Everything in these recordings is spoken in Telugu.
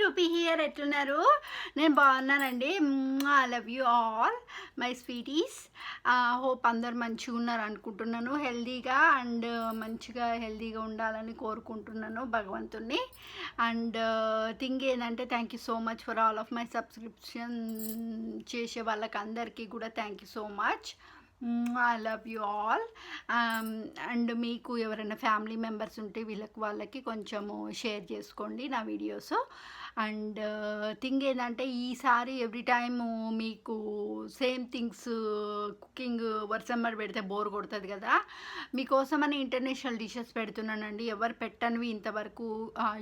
Rupee here. ఎట్లున్నారు? నేను బాగున్నానండి. I love you all my sweeties. Hope అందరు మంచిగా ఉన్నారు అనుకుంటున్నాను. హెల్దీగా అండ్ మంచిగా హెల్దీగా ఉండాలని కోరుకుంటున్నాను భగవంతుణ్ణి. అండ్ థింగ్ ఏంటంటే thank you so much for all of my subscription చేసే వాళ్ళకి అందరికీ కూడా thank you so much. I love you all. And మీకు ఎవరైనా ఫ్యామిలీ మెంబర్స్ ఉంటే వాళ్ళకి కొంచెము షేర్ చేసుకోండి నా వీడియోస్. అండ్ థింగ్ ఏంటంటే ఈసారి ఎవ్రీ టైము మీకు సేమ్ థింగ్స్ కుకింగ్ వర్సమ్మడి పెడితే బోర్ కొడుతుంది కదా, మీకోసమని ఇంటర్నేషనల్ డిషెస్ పెడుతున్నానండి. ఎవరు పెట్టనివి ఇంతవరకు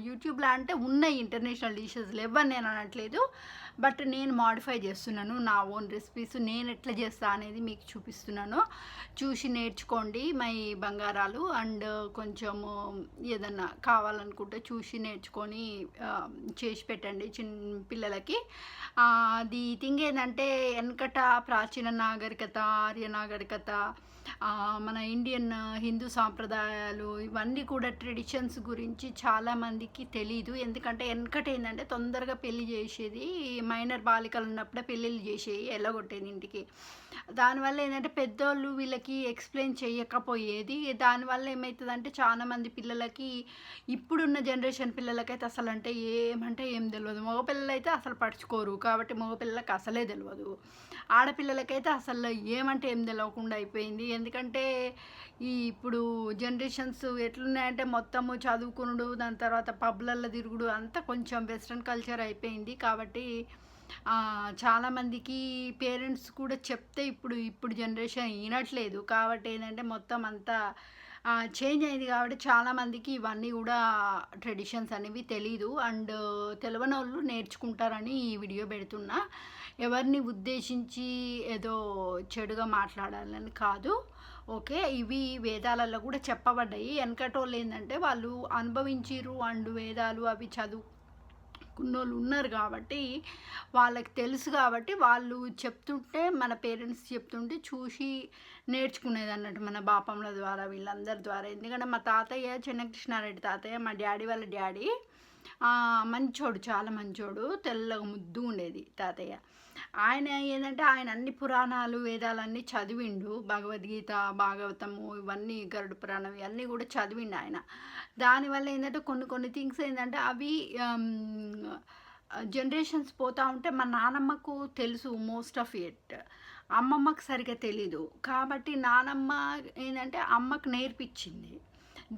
యూట్యూబ్లో అంటే ఉన్నాయి ఇంటర్నేషనల్ డిషెస్, ఎవరు నేను అనట్లేదు, బట్ నేను మాడిఫై చేస్తున్నాను నా ఓన్ రెసిపీస్. నేను ఎట్లా చేస్తా అనేది మీకు చూపిస్తున్నాను, చూసి నేర్చుకోండి మై బంగారాలు. అండ్ కొంచెము ఏదన్నా కావాలనుకుంటే చూసి నేర్చుకొని చేసి పెట్టండి చిన్న పిల్లలకి. అది థింగ్ ఏంటంటే వెనకట ప్రాచీన నాగరికత, ఆర్య నాగరికత, మన ఇండియన్ హిందూ సాంప్రదాయాలు ఇవన్నీ కూడా ట్రెడిషన్స్ గురించి చాలామందికి తెలీదు. ఎందుకంటే వెనకట ఏంటంటే తొందరగా పెళ్లి చేసేది, మైనర్ బాలికలు ఉన్నప్పుడే పెళ్ళిళ్ళు చేసేవి, ఎల్లగొట్టేది ఇంటికి. దానివల్ల ఏంటంటే పెద్దోళ్ళు వీళ్ళకి ఎక్స్ప్లెయిన్ చేయకపోయేది. దానివల్ల ఏమవుతుందంటే చాలామంది పిల్లలకి, ఇప్పుడున్న జనరేషన్ పిల్లలకైతే అసలు అంటే ఏం తెలియదు. మగపిల్లలు అయితే అసలు పడుచుకోరు కాబట్టి మగపిల్లలకి అసలే తెలియదు. ఆడపిల్లలకైతే అసలు ఏమంటే ఏం తెలియకుండా అయిపోయింది. ఎందుకంటే ఇప్పుడు జనరేషన్స్ ఎట్లున్నాయంటే మొత్తము చదువుకునుడు, దాని తర్వాత పబ్లల్లో తిరుగుడు అంతా కొంచెం వెస్ట్రన్ కల్చర్ అయిపోయింది. కాబట్టి చాలామందికి పేరెంట్స్ కూడా చెప్తే ఇప్పుడు జనరేషన్ వినట్లేదు. కాబట్టి ఏంటంటే మొత్తం అంతా చేంజ్ అయింది. కాబట్టి చాలామందికి ఇవన్నీ కూడా ట్రెడిషన్స్ అనేవి తెలీదు. అండ్ తెలియని వాళ్ళు నేర్చుకుంటారని ఈ వీడియో పెడుతున్నా. ఎవరిని ఉద్దేశించి ఏదో చెడుగా మాట్లాడాలని కాదు, ఓకే. ఇవి వేదాలలో కూడా చెప్పబడ్డాయి. వెనకటోళ్ళు ఏంటంటే వాళ్ళు అనుభవించిరు అండ్ వేదాలు అవి చదువుకున్నోళ్ళు ఉన్నారు కాబట్టి వాళ్ళకి తెలుసు. కాబట్టి వాళ్ళు చెప్తుంటే, మన పేరెంట్స్ చెప్తుంటే చూసి నేర్చుకునేది అన్నట్టు, మన బాపంల ద్వారా వీళ్ళందరి ద్వారా. ఎందుకంటే మా తాతయ్య చెన్నకృష్ణారెడ్డి తాతయ్య, మా డాడీ వాళ్ళ డాడీ మంచోడు, చాలా మంచోడు, తెల్లగా ముద్దు ఉండేది తాతయ్య. ఆయన ఏంటంటే ఆయన అన్ని పురాణాలు వేదాలన్నీ చదివిండు, భగవద్గీత, భాగవతము, ఇవన్నీ గరుడ పురాణం ఇవన్నీ కూడా చదివిండు ఆయన. దానివల్ల ఏంటంటే కొన్ని థింగ్స్ ఏంటంటే అవి జనరేషన్స్ పోతూ ఉంటే మా నానమ్మకు తెలుసు మోస్ట్ ఆఫ్ ఇట్, అమ్మమ్మకు సరిగ్గా తెలీదు. కాబట్టి నానమ్మ ఏంటంటే అమ్మకు నేర్పించింది,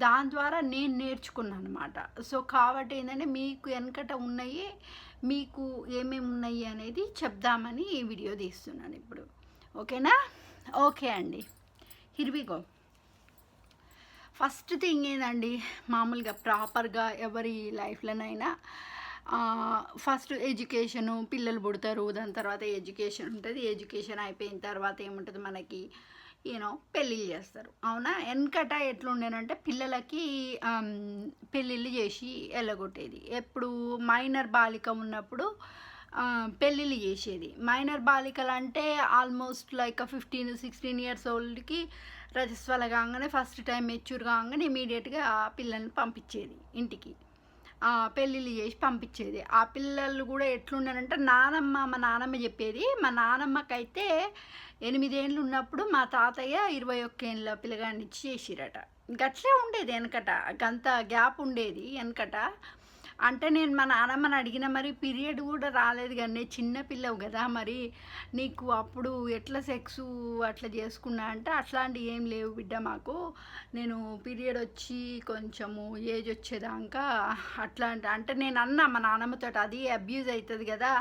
దాని ద్వారా నేను నేర్చుకున్నాను అనమాట. సో కాబట్టి ఏంటంటే మీకు వెనకట ఉన్నాయి, మీకు ఏమేమి ఉన్నాయి అనేది చెప్దామని ఈ వీడియో తీస్తున్నాను ఇప్పుడు, ఓకేనా? ఓకే అండి, here we go. First thing ఏంటండి, మామూలుగా ప్రాపర్గా ఎవరి లైఫ్లోనైనా ఫస్ట్ ఎడ్యుకేషను, పిల్లలు పుడతారు, దాని తర్వాత ఎడ్యుకేషన్ ఉంటుంది. ఎడ్యుకేషన్ అయిపోయిన తర్వాత ఏముంటుంది మనకి, పెళ్ళిళ్ళు చేస్తారు, అవునా? వెనకట ఎట్లుండేనంటే పిల్లలకి పెళ్ళిళ్ళు చేసి వెళ్ళగొట్టేది. ఎప్పుడు మైనర్ బాలిక ఉన్నప్పుడు పెళ్ళిళ్ళు చేసేది. మైనర్ బాలికలు అంటే ఆల్మోస్ట్ లైక్ 15-16 ఇయర్స్ ఓల్డ్కి రజస్వల కాగానే, ఫస్ట్ టైం మెచ్యూర్ కాగానే ఇమీడియట్గా పిల్లల్ని పంపించేది ఇంటికి, పెళ్ళిళ్ళు చేసి పంపించేది. ఆ పిల్లలు కూడా ఎట్లుండనంటే మా నానమ్మ చెప్పేది, మా నానమ్మకైతే 8 ఏళ్ళు ఉన్నప్పుడు మా తాతయ్య 21 ఏళ్ళ పిల్లగాడిని ఇచ్చి చేసిరట. గట్లే ఉండేది వెనకట, గంత గ్యాప్ ఉండేది వెనకట. అంటే నేను మా నానమ్మని అడిగిన, మరి పీరియడ్ కూడా రాలేదు కానీ చిన్న పిల్లవు కదా, మరి నీకు అప్పుడు ఎట్లా సెక్సు అట్లా చేసుకున్నా అంటే, అట్లాంటివి ఏం లేవు బిడ్డ మాకు, నేను పీరియడ్ వచ్చి కొంచెము ఏజ్ వచ్చేదాకా అట్లాంటి అంటే నేను అన్నా మా నాన్నమ్మతో, అది అబ్యూజ్ అవుతుంది కదా,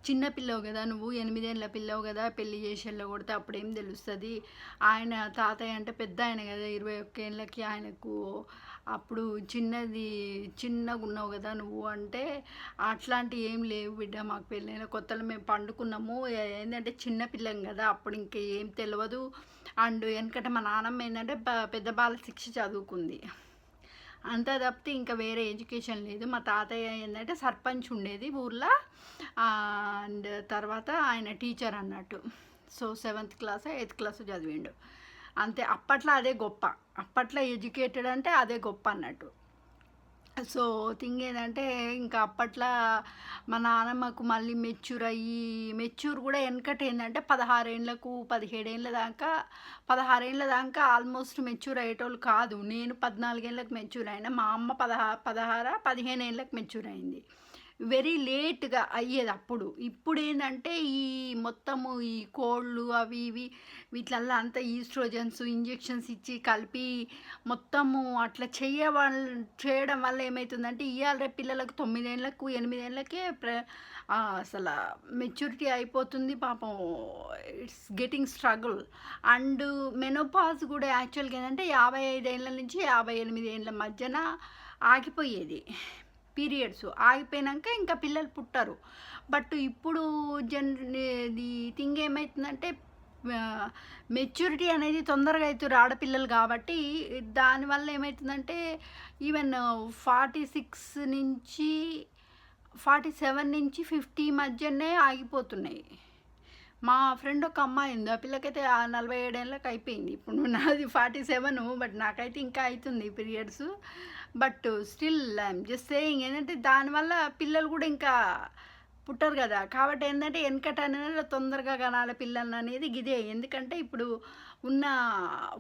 చిన్న పిల్లవు కదా నువ్వు, 8 ఏళ్ళ పిల్లవు కదా, పెళ్లి చేసి వెళ్ళగొడితే అప్పుడు ఏం తెలుస్తుంది, ఆయన తాతయ్య అంటే పెద్ద ఆయన కదా 21 ఏళ్ళకి, ఆయనకు అప్పుడు చిన్నగా ఉన్నావు కదా నువ్వు అంటే, అట్లాంటివి ఏం లేవు బిడ్డ, మాకు పెళ్ళైన కొత్తలో మేము పండుకున్నాము, ఏంటంటే చిన్న పిల్లం కదా అప్పుడు ఇంకా ఏం తెలియదు. అండ్ వెనకట మా నాన్నమ్మ ఏంటంటే పెద్ద బాల శిక్ష చదువుకుంది, అంతా తప్పితే ఇంకా వేరే ఎడ్యుకేషన్ లేదు. మా తాతయ్య ఏంటంటే సర్పంచ్ ఉండేది ఊర్లో, అండ్ తర్వాత ఆయన టీచర్ అన్నట్టు. So 7th class 8th class చదివిండు అంతే. అప్పట్లో అదే గొప్ప, అప్పట్లో ఎడ్యుకేటెడ్ అంటే అదే గొప్ప అన్నట్టు. సో థింగ్ ఏంటంటే ఇంకా అప్పట్లో మా నాన్నమ్మకు మళ్ళీ మెచ్యూర్ కూడా వెనకట ఏంటంటే 16 ఏళ్ళకు 17 ఏళ్ళ దాకా 16 ఏళ్ళ దాకా ఆల్మోస్ట్ మెచ్యూర్ అయ్యేటోళ్ళు కాదు. నేను 14 ఏళ్ళకి మెచ్యూర్ అయినా, మా అమ్మ 15 ఏళ్ళకి మెచ్యూర్ అయింది. వెరీ లేట్గా అయ్యేది అప్పుడు. ఇప్పుడు ఏంటంటే ఈ మొత్తము ఈ కోళ్ళు అవి ఇవి వీటిలల్లో అంతా ఈస్ట్రోజన్స్ ఇంజెక్షన్స్ ఇచ్చి కలిపి మొత్తము అట్లా చేయడం వల్ల ఏమవుతుందంటే ఇవాళ రేపు పిల్లలకు 9 ఏళ్ళకు 8 ఏళ్ళకే అసలు మెచ్యూరిటీ అయిపోతుంది పాపం. It's getting struggle. And menopause కూడా యాక్చువల్గా ఏంటంటే 55 ఏళ్ళ నుంచి 58 ఏళ్ళ మధ్యన ఆగిపోయేది పీరియడ్స్. ఆగిపోయినాక ఇంకా పిల్లలు పుట్టరు. బట్ ఇప్పుడు ది థింగ్ ఏమవుతుందంటే మెచ్యూరిటీ అనేది తొందరగా అవుతారు ఆడపిల్లలు కాబట్టి దానివల్ల ఏమవుతుందంటే ఈవెన్ 46 నుంచి 47 నుంచి 50 మధ్యనే ఆగిపోతున్నాయి. మా ఫ్రెండ్ ఒక అమ్మాయి ఉంది, ఆ పిల్లకైతే 47 ఏళ్ళకి అయిపోయింది. ఇప్పుడు నాది 47, బట్ నాకైతే ఇంకా అవుతుంది periods. But still I'm just saying ఏంటంటే దానివల్ల పిల్లలు కూడా ఇంకా పుట్టరు కదా. కాబట్టి ఏంటంటే వెనకట అనేది తొందరగా కనాలి పిల్లలు అనేది ఇదే. ఎందుకంటే ఇప్పుడు ఉన్న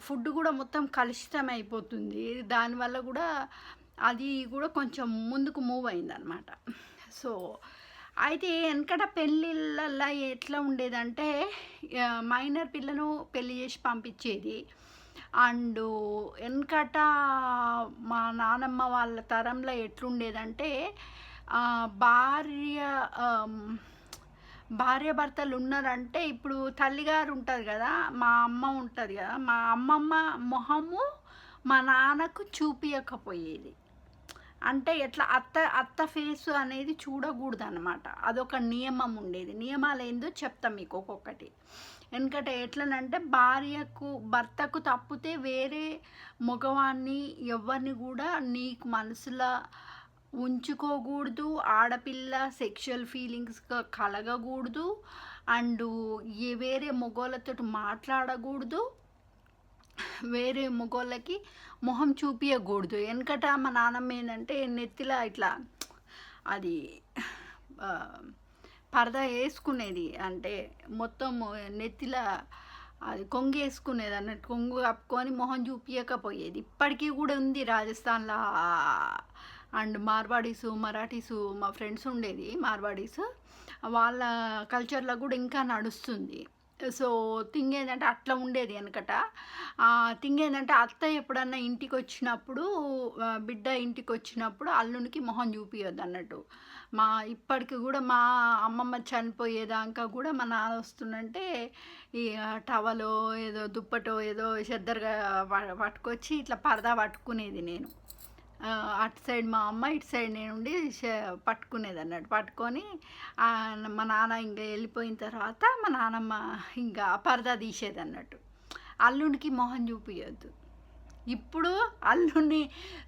ఫుడ్ కూడా మొత్తం కలుషితం అయిపోతుంది. దానివల్ల కూడా అది కూడా కొంచెం ముందుకు మూవ్ అయిందనమాట. సో అయితే వెనకట పెళ్ళిళ్ళల్లో ఎట్లా ఉండేదంటే మైనర్ పిల్లను పెళ్ళి చేసి పంపించేది. అండ్ వెనకట మా నానమ్మ వాళ్ళ తరంలో ఎట్లుండేదంటే భార్య భార్యాభర్తలు ఉన్నారంటే ఇప్పుడు తల్లిగారు ఉంటుంది కదా, మా అమ్మ ఉంటుంది కదా, మా అమ్మమ్మ మొహము మా నాన్నకు చూపించకపోయేది. అంటే ఎట్లా అత్త ఫేసు అనేది చూడకూడదు అనమాట. అదొక నియమం ఉండేది. నియమాలు ఏందో చెప్తాం మీకు ఒక్కొక్కటి. ఎందుకంటే ఎట్లనంటే భర్తకు తప్పితే వేరే మగవాన్ని ఎవరిని కూడా నీకు మనసులో ఉంచుకోకూడదు. ఆడపిల్ల సెక్షువల్ ఫీలింగ్స్ కలగకూడదు. అండ్ వేరే మగవాళ్ళతో మాట్లాడకూడదు. వేరే మగవాళ్ళకి మొహం చూపించకూడదు. వెనకట మా నాన్నమ్మ ఏంటంటే నెత్తిలో ఇట్లా అది పరదా వేసుకునేది. అంటే మొత్తం నెత్తిలో అది కొంగు వేసుకునేది అన్నట్టు. కొంగు కప్పుకొని మొహం చూపించకపోయేది. ఇప్పటికీ కూడా ఉంది రాజస్థాన్లో. అండ్ మార్వాడీసు మరాఠీసు మా ఫ్రెండ్స్ ఉండేది మార్వాడీస్, వాళ్ళ కల్చర్లో కూడా ఇంకా నడుస్తుంది. సో థింగ్ ఏంటంటే అట్లా ఉండేది వెనకట. థింగ్ ఏంటంటే అత్త ఎప్పుడన్నా ఇంటికి వచ్చినప్పుడు బిడ్డ ఇంటికి వచ్చినప్పుడు అల్లునికి మొహం చూపించొద్దు అన్నట్టు. ఇప్పటికి కూడా మా అమ్మమ్మ చనిపోయేదాకా కూడా మా నాన్న వస్తుందంటే ఈ టవలో ఏదో దుప్పటో ఏదో చెద్దరుగా పట్టుకొచ్చి ఇట్లా పరదా పట్టుకునేది నేను. అటు సైడ్ మా అమ్మ, ఇటు సైడ్ నేను ఉండి పట్టుకునేది అన్నట్టు. పట్టుకొని మా నాన్న ఇంకా వెళ్ళిపోయిన తర్వాత మా నాన్నమ్మ ఇంకా పరదా తీసేది అన్నట్టు. అల్లుడికి మొహం చూపించద్దు. ఇప్పుడు అల్లుడిని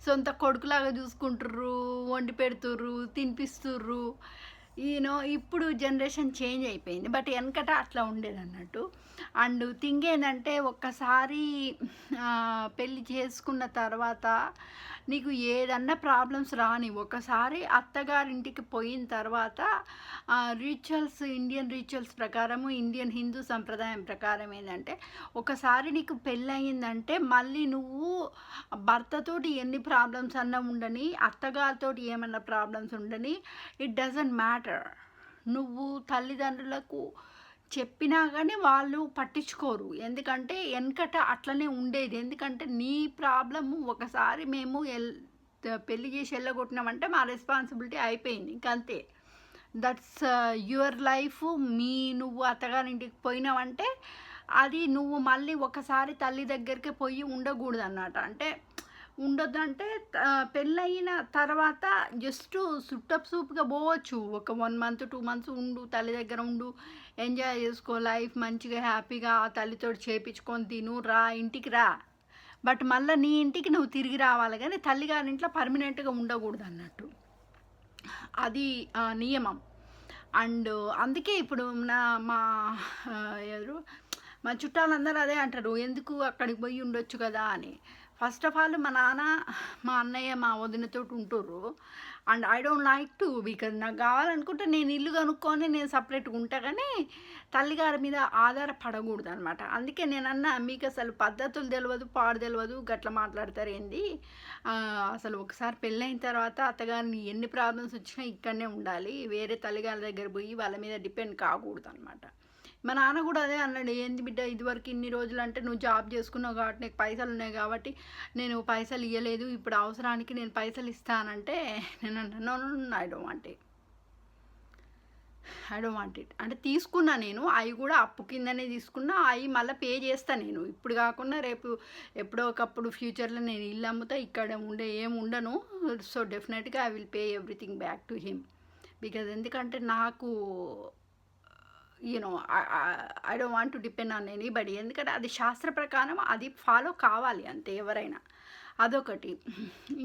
సొంత కొడుకులాగా చూసుకుంటుర్రు, వండి పెడుతుర్రు, తినిపిస్తుర్రు. ఇప్పుడు జనరేషన్ చేంజ్ అయిపోయింది. బట్ వెనకట అట్లా ఉండేది అన్నట్టు. అండ్ థింగ్ ఏంటంటే ఒక్కసారి పెళ్ళి చేసుకున్న తర్వాత నీకు ఏదన్నా ప్రాబ్లమ్స్ రాని, ఒకసారి అత్తగారింటికి పోయిన తర్వాత ఇండియన్ రిచువల్స్ ప్రకారము, ఇండియన్ హిందూ సంప్రదాయం ప్రకారం ఏంటంటే ఒకసారి నీకు పెళ్ళి అయిందంటే మళ్ళీ నువ్వు భర్తతోటి ఎన్ని ప్రాబ్లమ్స్ అన్నా ఉండని, అత్తగారితో ఏమన్నా ప్రాబ్లమ్స్ ఉండని, ఇట్ డజంట్ మ్యాటర్. నువ్వు తల్లిదండ్రులకు చెప్పినా కానీ వాళ్ళు పట్టించుకోరు. ఎందుకంటే వెనకట అట్లనే ఉండేది. ఎందుకంటే నీ ప్రాబ్లము ఒకసారి మేము పెళ్ళి చేసి వెళ్ళగొట్టినామంటే మా రెస్పాన్సిబిలిటీ అయిపోయింది, ఇంకంతే. That's your life. నువ్వు అత్తగారింటికి పోయినావంటే అది నువ్వు మళ్ళీ ఒకసారి తల్లి దగ్గరికి పోయి ఉండకూడదు అన్నమాట. అంటే ఉండొద్దంటే పెళ్ళయిన తర్వాత జస్ట్ సూప్గా పోవచ్చు. ఒక 1 month 2 months ఉండు, తల్లి దగ్గర ఉండు, ఎంజాయ్ చేసుకో లైఫ్, మంచిగా హ్యాపీగా తల్లితో చేపించుకొని తిను, రా ఇంటికి రా. బట్ మళ్ళీ నీ ఇంటికి నువ్వు తిరిగి రావాలి, కానీ తల్లిగారి ఇంట్లో పర్మనెంట్గా ఉండకూడదు అన్నట్టు. అది నియమం. అండ్ అందుకే ఇప్పుడు మా చుట్టాలందరూ అదే అంటారు, ఎందుకు అక్కడికి పోయి ఉండొచ్చు కదా అని. ఫస్ట్ ఆఫ్ ఆల్ మా నాన్న, మా అన్నయ్య, మా వదినతోటి ఉంటుర్రు. And I don't like to, because నాకు కావాలనుకుంటే నేను ఇల్లు కనుక్కొని నేను సపరేట్గా ఉంటా, కానీ తల్లిగారి మీద ఆధారపడకూడదు అనమాట. అందుకే నేనన్నా, మీకు అసలు పద్ధతులు తెలియదు, పాడు తెలియదు, గట్ల మాట్లాడతారు ఏంది, అసలు ఒకసారి పెళ్ళైన తర్వాత అత్తగారిని ఎన్ని ప్రాబ్లమ్స్ వచ్చినా ఇక్కడనే ఉండాలి, వేరే తల్లిగారి దగ్గర పోయి వాళ్ళ మీద డిపెండ్ కాకూడదు అనమాట. మా నాన్న కూడా అదే అన్నాడు, ఏంది బిడ్డ ఇదివరకు ఇన్ని రోజులు అంటే నువ్వు జాబ్ చేసుకున్నావు కాబట్టి నీకు పైసలు ఉన్నాయి కాబట్టి నేను పైసలు ఇవ్వలేదు, ఇప్పుడు అవసరానికి నేను పైసలు ఇస్తానంటే నేను అంటున్నాను ఐ డోంట్ వాంట్ ఇట్ అంటే తీసుకున్నా నేను, అవి కూడా అప్పు కిందనే తీసుకున్నా, అవి మళ్ళీ పే చేస్తాను నేను, ఇప్పుడు కాకుండా రేపు ఎప్పుడో ఒకప్పుడు ఫ్యూచర్లో నేను ఇల్లు అమ్ముతా, ఇక్కడ ఏమి ఉండను. సో డెఫినెట్గా I will pay everything back to him, because ఎందుకంటే నాకు I don't want to depend on anybody, ఎందుకంటే అది శాస్త్ర ప్రకారం అది ఫాలో కావాలి అంతే ఎవరైనా. అదొకటి.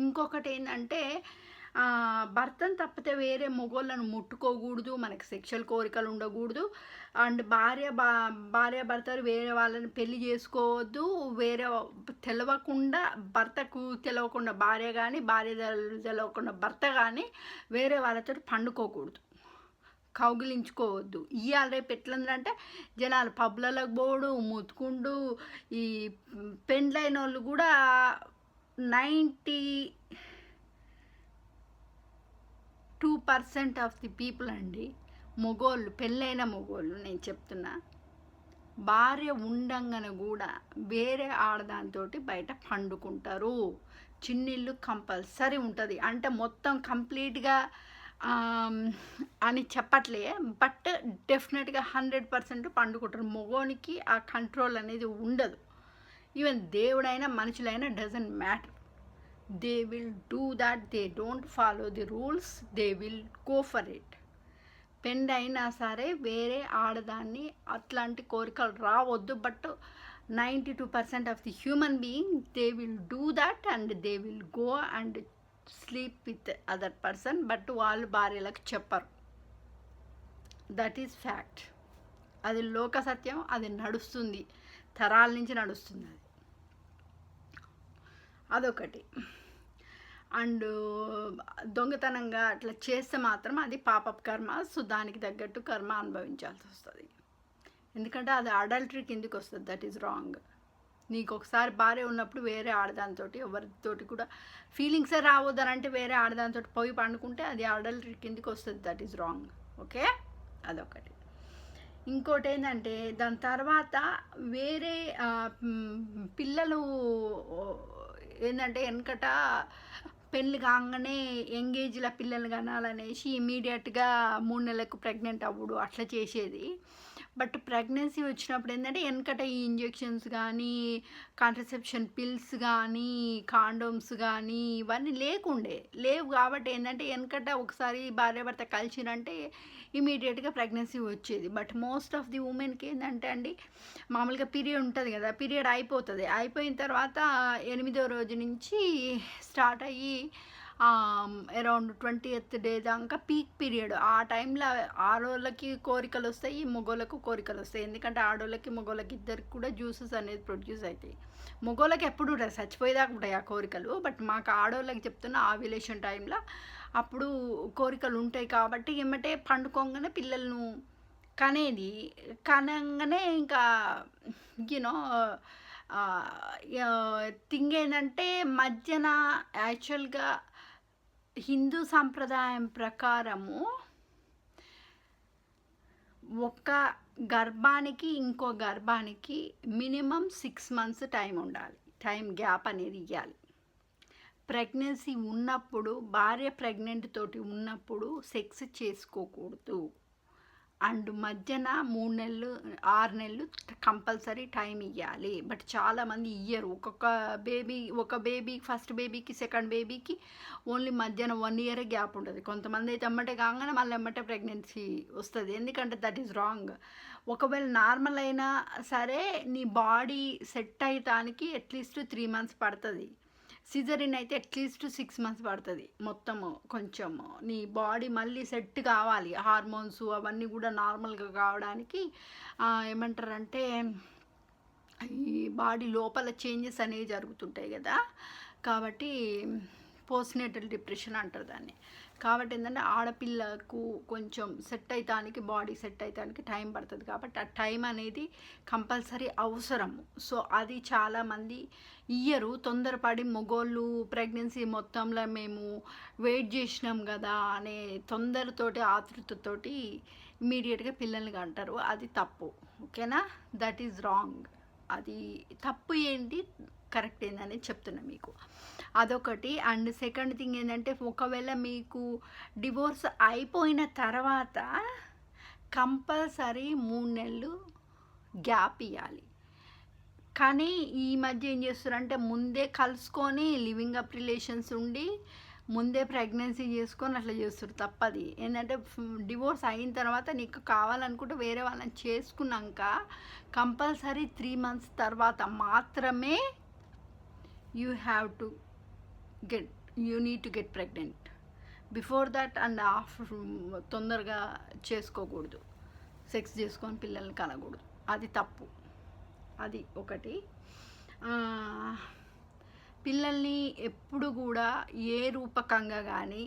ఇంకొకటి ఏంటంటే భర్తను తప్పితే వేరే మొగోళ్ళను ముట్టుకోకూడదు, మనకి సెక్షువల్ కోరికలు ఉండకూడదు. అండ్ భార్యాభర్తలు వేరే వాళ్ళని పెళ్లి చేసుకోవద్దు, వేరే తెలవకుండా భర్తకు తెలవకుండా భార్య కానీ, భార్య తెలవకుండా భర్త కానీ వేరే వాళ్ళతో పండుకోకూడదు, కౌగిలించుకోవద్దు. ఇవాళ రేపు ఎట్లందంటే జనాలు పబ్లకు పోడు, ముత్తుకుండు, ఈ పెండ్లైన వాళ్ళు కూడా 92% ఆఫ్ ది పీపుల్ అండి, మొగోళ్ళు, పెళ్ళైన మొగోళ్ళు నేను చెప్తున్నా, భార్య ఉండంగానే కూడా వేరే ఆడదాంతో బయట పండుకుంటారు. చిన్నిల్లు కంపల్సరీ ఉంటుంది, అంటే మొత్తం కంప్లీట్గా అని చెప్పట్లే, బట్ డెఫినెట్గా 100% పండుకుంటారు. మొగోనికి ఆ కంట్రోల్ అనేది ఉండదు. ఈవెన్ దేవుడైనా మనుషులైనా doesn't matter, they will do that, they don't follow the rules, they will go for it. పెండైనా సరే వేరే ఆడదాన్ని అట్లాంటి కోరికలు రావద్దు, but 92% of the human being they will do that and they will go and sleep with other person, but వాళ్ళు భార్యలకు చెప్పరు. దట్ ఈజ్ ఫ్యాక్ట్, అది లోక సత్యం, అది నడుస్తుంది, తరాల నుంచి నడుస్తుంది అది. అదొకటి. అండ్ దొంగతనంగా అట్లా చేస్తే మాత్రం అది పాపపు కర్మ, సో దానికి తగ్గట్టు కర్మ అనుభవించాల్సి వస్తుంది, ఎందుకంటే అది అడల్టరీ కిందికి వస్తుంది. That is wrong. నీకు ఒకసారి భార్య ఉన్నప్పుడు వేరే ఆడదాంతో ఎవరితోటి కూడా ఫీలింగ్సే రావద్దని అంటే వేరే ఆడదాంతో పోయి పండుకుంటే అది అడల్టరీ కిందికి వస్తుంది. That is wrong. ఓకే, అదొకటి. ఇంకోటి ఏంటంటే దాని తర్వాత వేరే పిల్లలు ఏంటంటే వెనకట పెళ్ళి కాగానే ఎంగేజ్ల పిల్లలు కనాలనేసి ఇమీడియట్గా 3 నెలలకు ప్రెగ్నెంట్ అవ్వడు అట్లా చేసేది. బట్ ప్రెగ్నెన్సీ వచ్చినప్పుడు ఏంటంటే వెనకట ఈ ఇంజెక్షన్స్ కానీ, కాంట్రసెప్షన్ పిల్స్ కానీ, కాండోమ్స్ కానీ ఇవన్నీ లేవు కాబట్టి ఏంటంటే వెనకట ఒకసారి భార్యాభర్త కలిసినంటే ఇమీడియట్గా ప్రెగ్నెన్సీ వచ్చేది. బట్ మోస్ట్ ఆఫ్ ది ఉమెన్కి ఏంటంటే అండి, మామూలుగా పీరియడ్ ఉంటుంది కదా, పీరియడ్ అయిపోయిన తర్వాత 8వ రోజు నుంచి స్టార్ట్ అయ్యి అరౌండ్ 20th డే దాకా పీక్ పీరియడ్. ఆ టైంలో ఆడోళ్ళకి కోరికలు వస్తాయి, మగోళ్ళకు కోరికలు వస్తాయి. ఎందుకంటే ఆడోళ్ళకి మగోళ్ళకి ఇద్దరికి కూడా జ్యూసెస్ అనేది ప్రొడ్యూస్ అవుతాయి. మగోళ్ళకి ఎప్పుడు ఉంటాయి, చచ్చిపోయేదాకా ఉంటాయి ఆ కోరికలు. బట్ మాకు ఆడోళ్ళకి చెప్తున్నా ఆవ్యులేషన్ టైంలో అప్పుడు కోరికలు ఉంటాయి కాబట్టి ఏమంటే పండుకోగానే పిల్లలను కనంగానే ఇంకా యూనో థింగ్ ఏంటంటే మధ్యన యాక్చువల్గా హిందూ సాంప్రదాయం ప్రకారము ఒక గర్భానికి ఇంకో గర్భానికి మినిమం 6 months టైం ఉండాలి, టైం గ్యాప్ అనేది ఇవ్వాలి. ప్రెగ్నెన్సీ ఉన్నప్పుడు భార్య ప్రెగ్నెంట్ తోటి ఉన్నప్పుడు సెక్స్ చేసుకోకూడదు. అండ్ మధ్యన 3 నెలలు 6 నెలలు కంపల్సరీ టైం ఇవ్వాలి. బట్ చాలామంది ఇయ్యరు. ఒక బేబీ ఫస్ట్ బేబీకి సెకండ్ బేబీకి ఓన్లీ మధ్యాహ్నం 1 year గ్యాప్ ఉంటుంది. కొంతమంది అయితే ఎమ్మటే కాగానే మళ్ళీ ఎమ్మటే ప్రెగ్నెన్సీ వస్తుంది. ఎందుకంటే దట్ ఈజ్ రాంగ్. ఒకవేళ నార్మల్ అయినా సరే నీ బాడీ సెట్ అయ్యటానికి అట్లీస్ట్ 3 months పడుతుంది. సిజరిన్ అయితే అట్లీస్ట్ 6 months పడుతుంది. మొత్తము కొంచెము నీ బాడీ మళ్ళీ సెట్ కావాలి, హార్మోన్స్ అవన్నీ కూడా నార్మల్గా కావడానికి ఏమంటారంటే ఈ బాడీ లోపల చేంజెస్ అనేవి జరుగుతుంటాయి కదా. కాబట్టి పోస్ట్నేటల్ డిప్రెషన్ అంటారు దాన్ని. కాబట్టి ఏంటంటే ఆడపిల్లకు కొంచెం సెట్ అవుతానికి, బాడీ సెట్ అవుతానికి టైం పడుతుంది. కాబట్టి ఆ టైం అనేది కంపల్సరీ అవసరము. సో అది చాలామంది ఇయ్యరు. తొందరపడి మొగోళ్ళు ప్రెగ్నెన్సీ మొత్తంలో మేము వెయిట్ చేసినాం కదా అనే తొందరతోటి, ఆతృతతోటి ఇమీడియట్గా పిల్లల్ని అంటారు. అది తప్పు. ఓకేనా? That is wrong. అది తప్పు ఏంటి, కరెక్ట్ ఏందని చెప్తున్నా మీకు. అదొకటి. అండ్ సెకండ్ థింగ్ ఏంటంటే, ఒకవేళ మీకు డివోర్స్ అయిపోయిన తర్వాత కంపల్సరీ 3 నెలలు గ్యాప్ ఇవ్వాలి. కానీ ఈ మధ్య ఏం చేస్తారంటే, ముందే కలుసుకొని లివింగ్ అప్ రిలేషన్స్ ఉండి ముందే ప్రెగ్నెన్సీ చేసుకొని అట్లా చేస్తారు. తప్పది. ఏంటంటే డివోర్స్ అయిన తర్వాత నీకు కావాలనుకుంటే వేరే వాళ్ళని చేసుకున్నాక కంపల్సరీ 3 months తర్వాత మాత్రమే you need to get pregnant. Before that and after తొందరగా చేసుకోకూడదు. సెక్స్ చేసుకొని పిల్లల్ని కనకూడదు. అది తప్పు. అది ఒకటి. పిల్లల్ని ఎప్పుడు కూడా ఏ రూపకంగా కానీ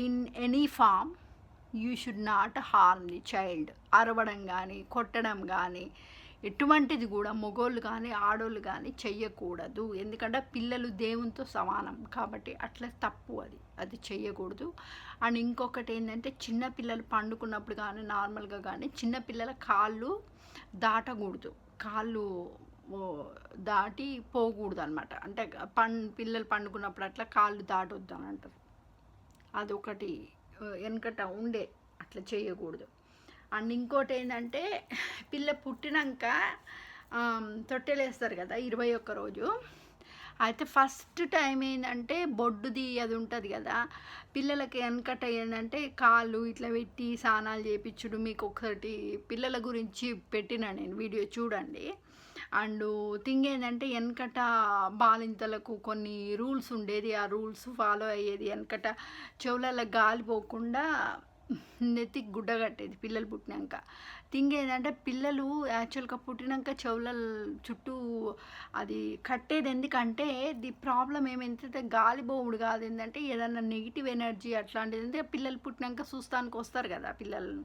in any form you should not harm the child. అరవడం కానీ, కొట్టడం కానీ, ఎటువంటిది కూడా మగోళ్ళు కానీ ఆడోళ్ళు కానీ చెయ్యకూడదు. ఎందుకంటే పిల్లలు దేవునితో సమానం కాబట్టి అట్లా తప్పు. అది చెయ్యకూడదు. అండ్ ఇంకొకటి ఏంటంటే, చిన్నపిల్లలు పండుకున్నప్పుడు కానీ నార్మల్గా కానీ చిన్నపిల్లల కాళ్ళు దాటకూడదు. కాళ్ళు దాటి పోకూడదు అనమాట. అంటే పిల్లలు పండుకున్నప్పుడు అట్లా కాళ్ళు దాటొద్దు అని అంటారు. అదొకటి వెనకట ఉండే, అట్లా చేయకూడదు. అండ్ ఇంకోటి ఏంటంటే, పిల్ల పుట్టినాక తొట్టెలేస్తారు కదా 21 రోజు. అయితే ఫస్ట్ టైం ఏంటంటే బొడ్డుది అది ఉంటుంది కదా, పిల్లలకి వెనకట ఏంటంటే కాళ్ళు ఇట్లా పెట్టి స్నానాలు చేయించుడు. మీకు ఒకటి పిల్లల గురించి పెట్టిన నేను వీడియో చూడండి. అండ్ థింగ్ ఏంటంటే, వెనకట బాలింతలకు కొన్ని రూల్స్ ఉండేది. ఆ రూల్స్ ఫాలో అయ్యేది. వెనకట చెవులలో గాలి పోకుండా నెత్తికి గుడ్డ కట్టేది పిల్లలు పుట్టినాక. థింగ్ ఏంటంటే, పిల్లలు యాక్చువల్గా పుట్టినాక చెవుల చుట్టూ అది కట్టేది. ఎందుకంటే ది ప్రాబ్లం ఏమైందంటే గాలి పోవుడు కాదు, ఏంటంటే ఏదన్నా నెగిటివ్ ఎనర్జీ అట్లాంటిది అంటే పిల్లలు పుట్టినాక చూస్తానికి వస్తారు కదా పిల్లలను.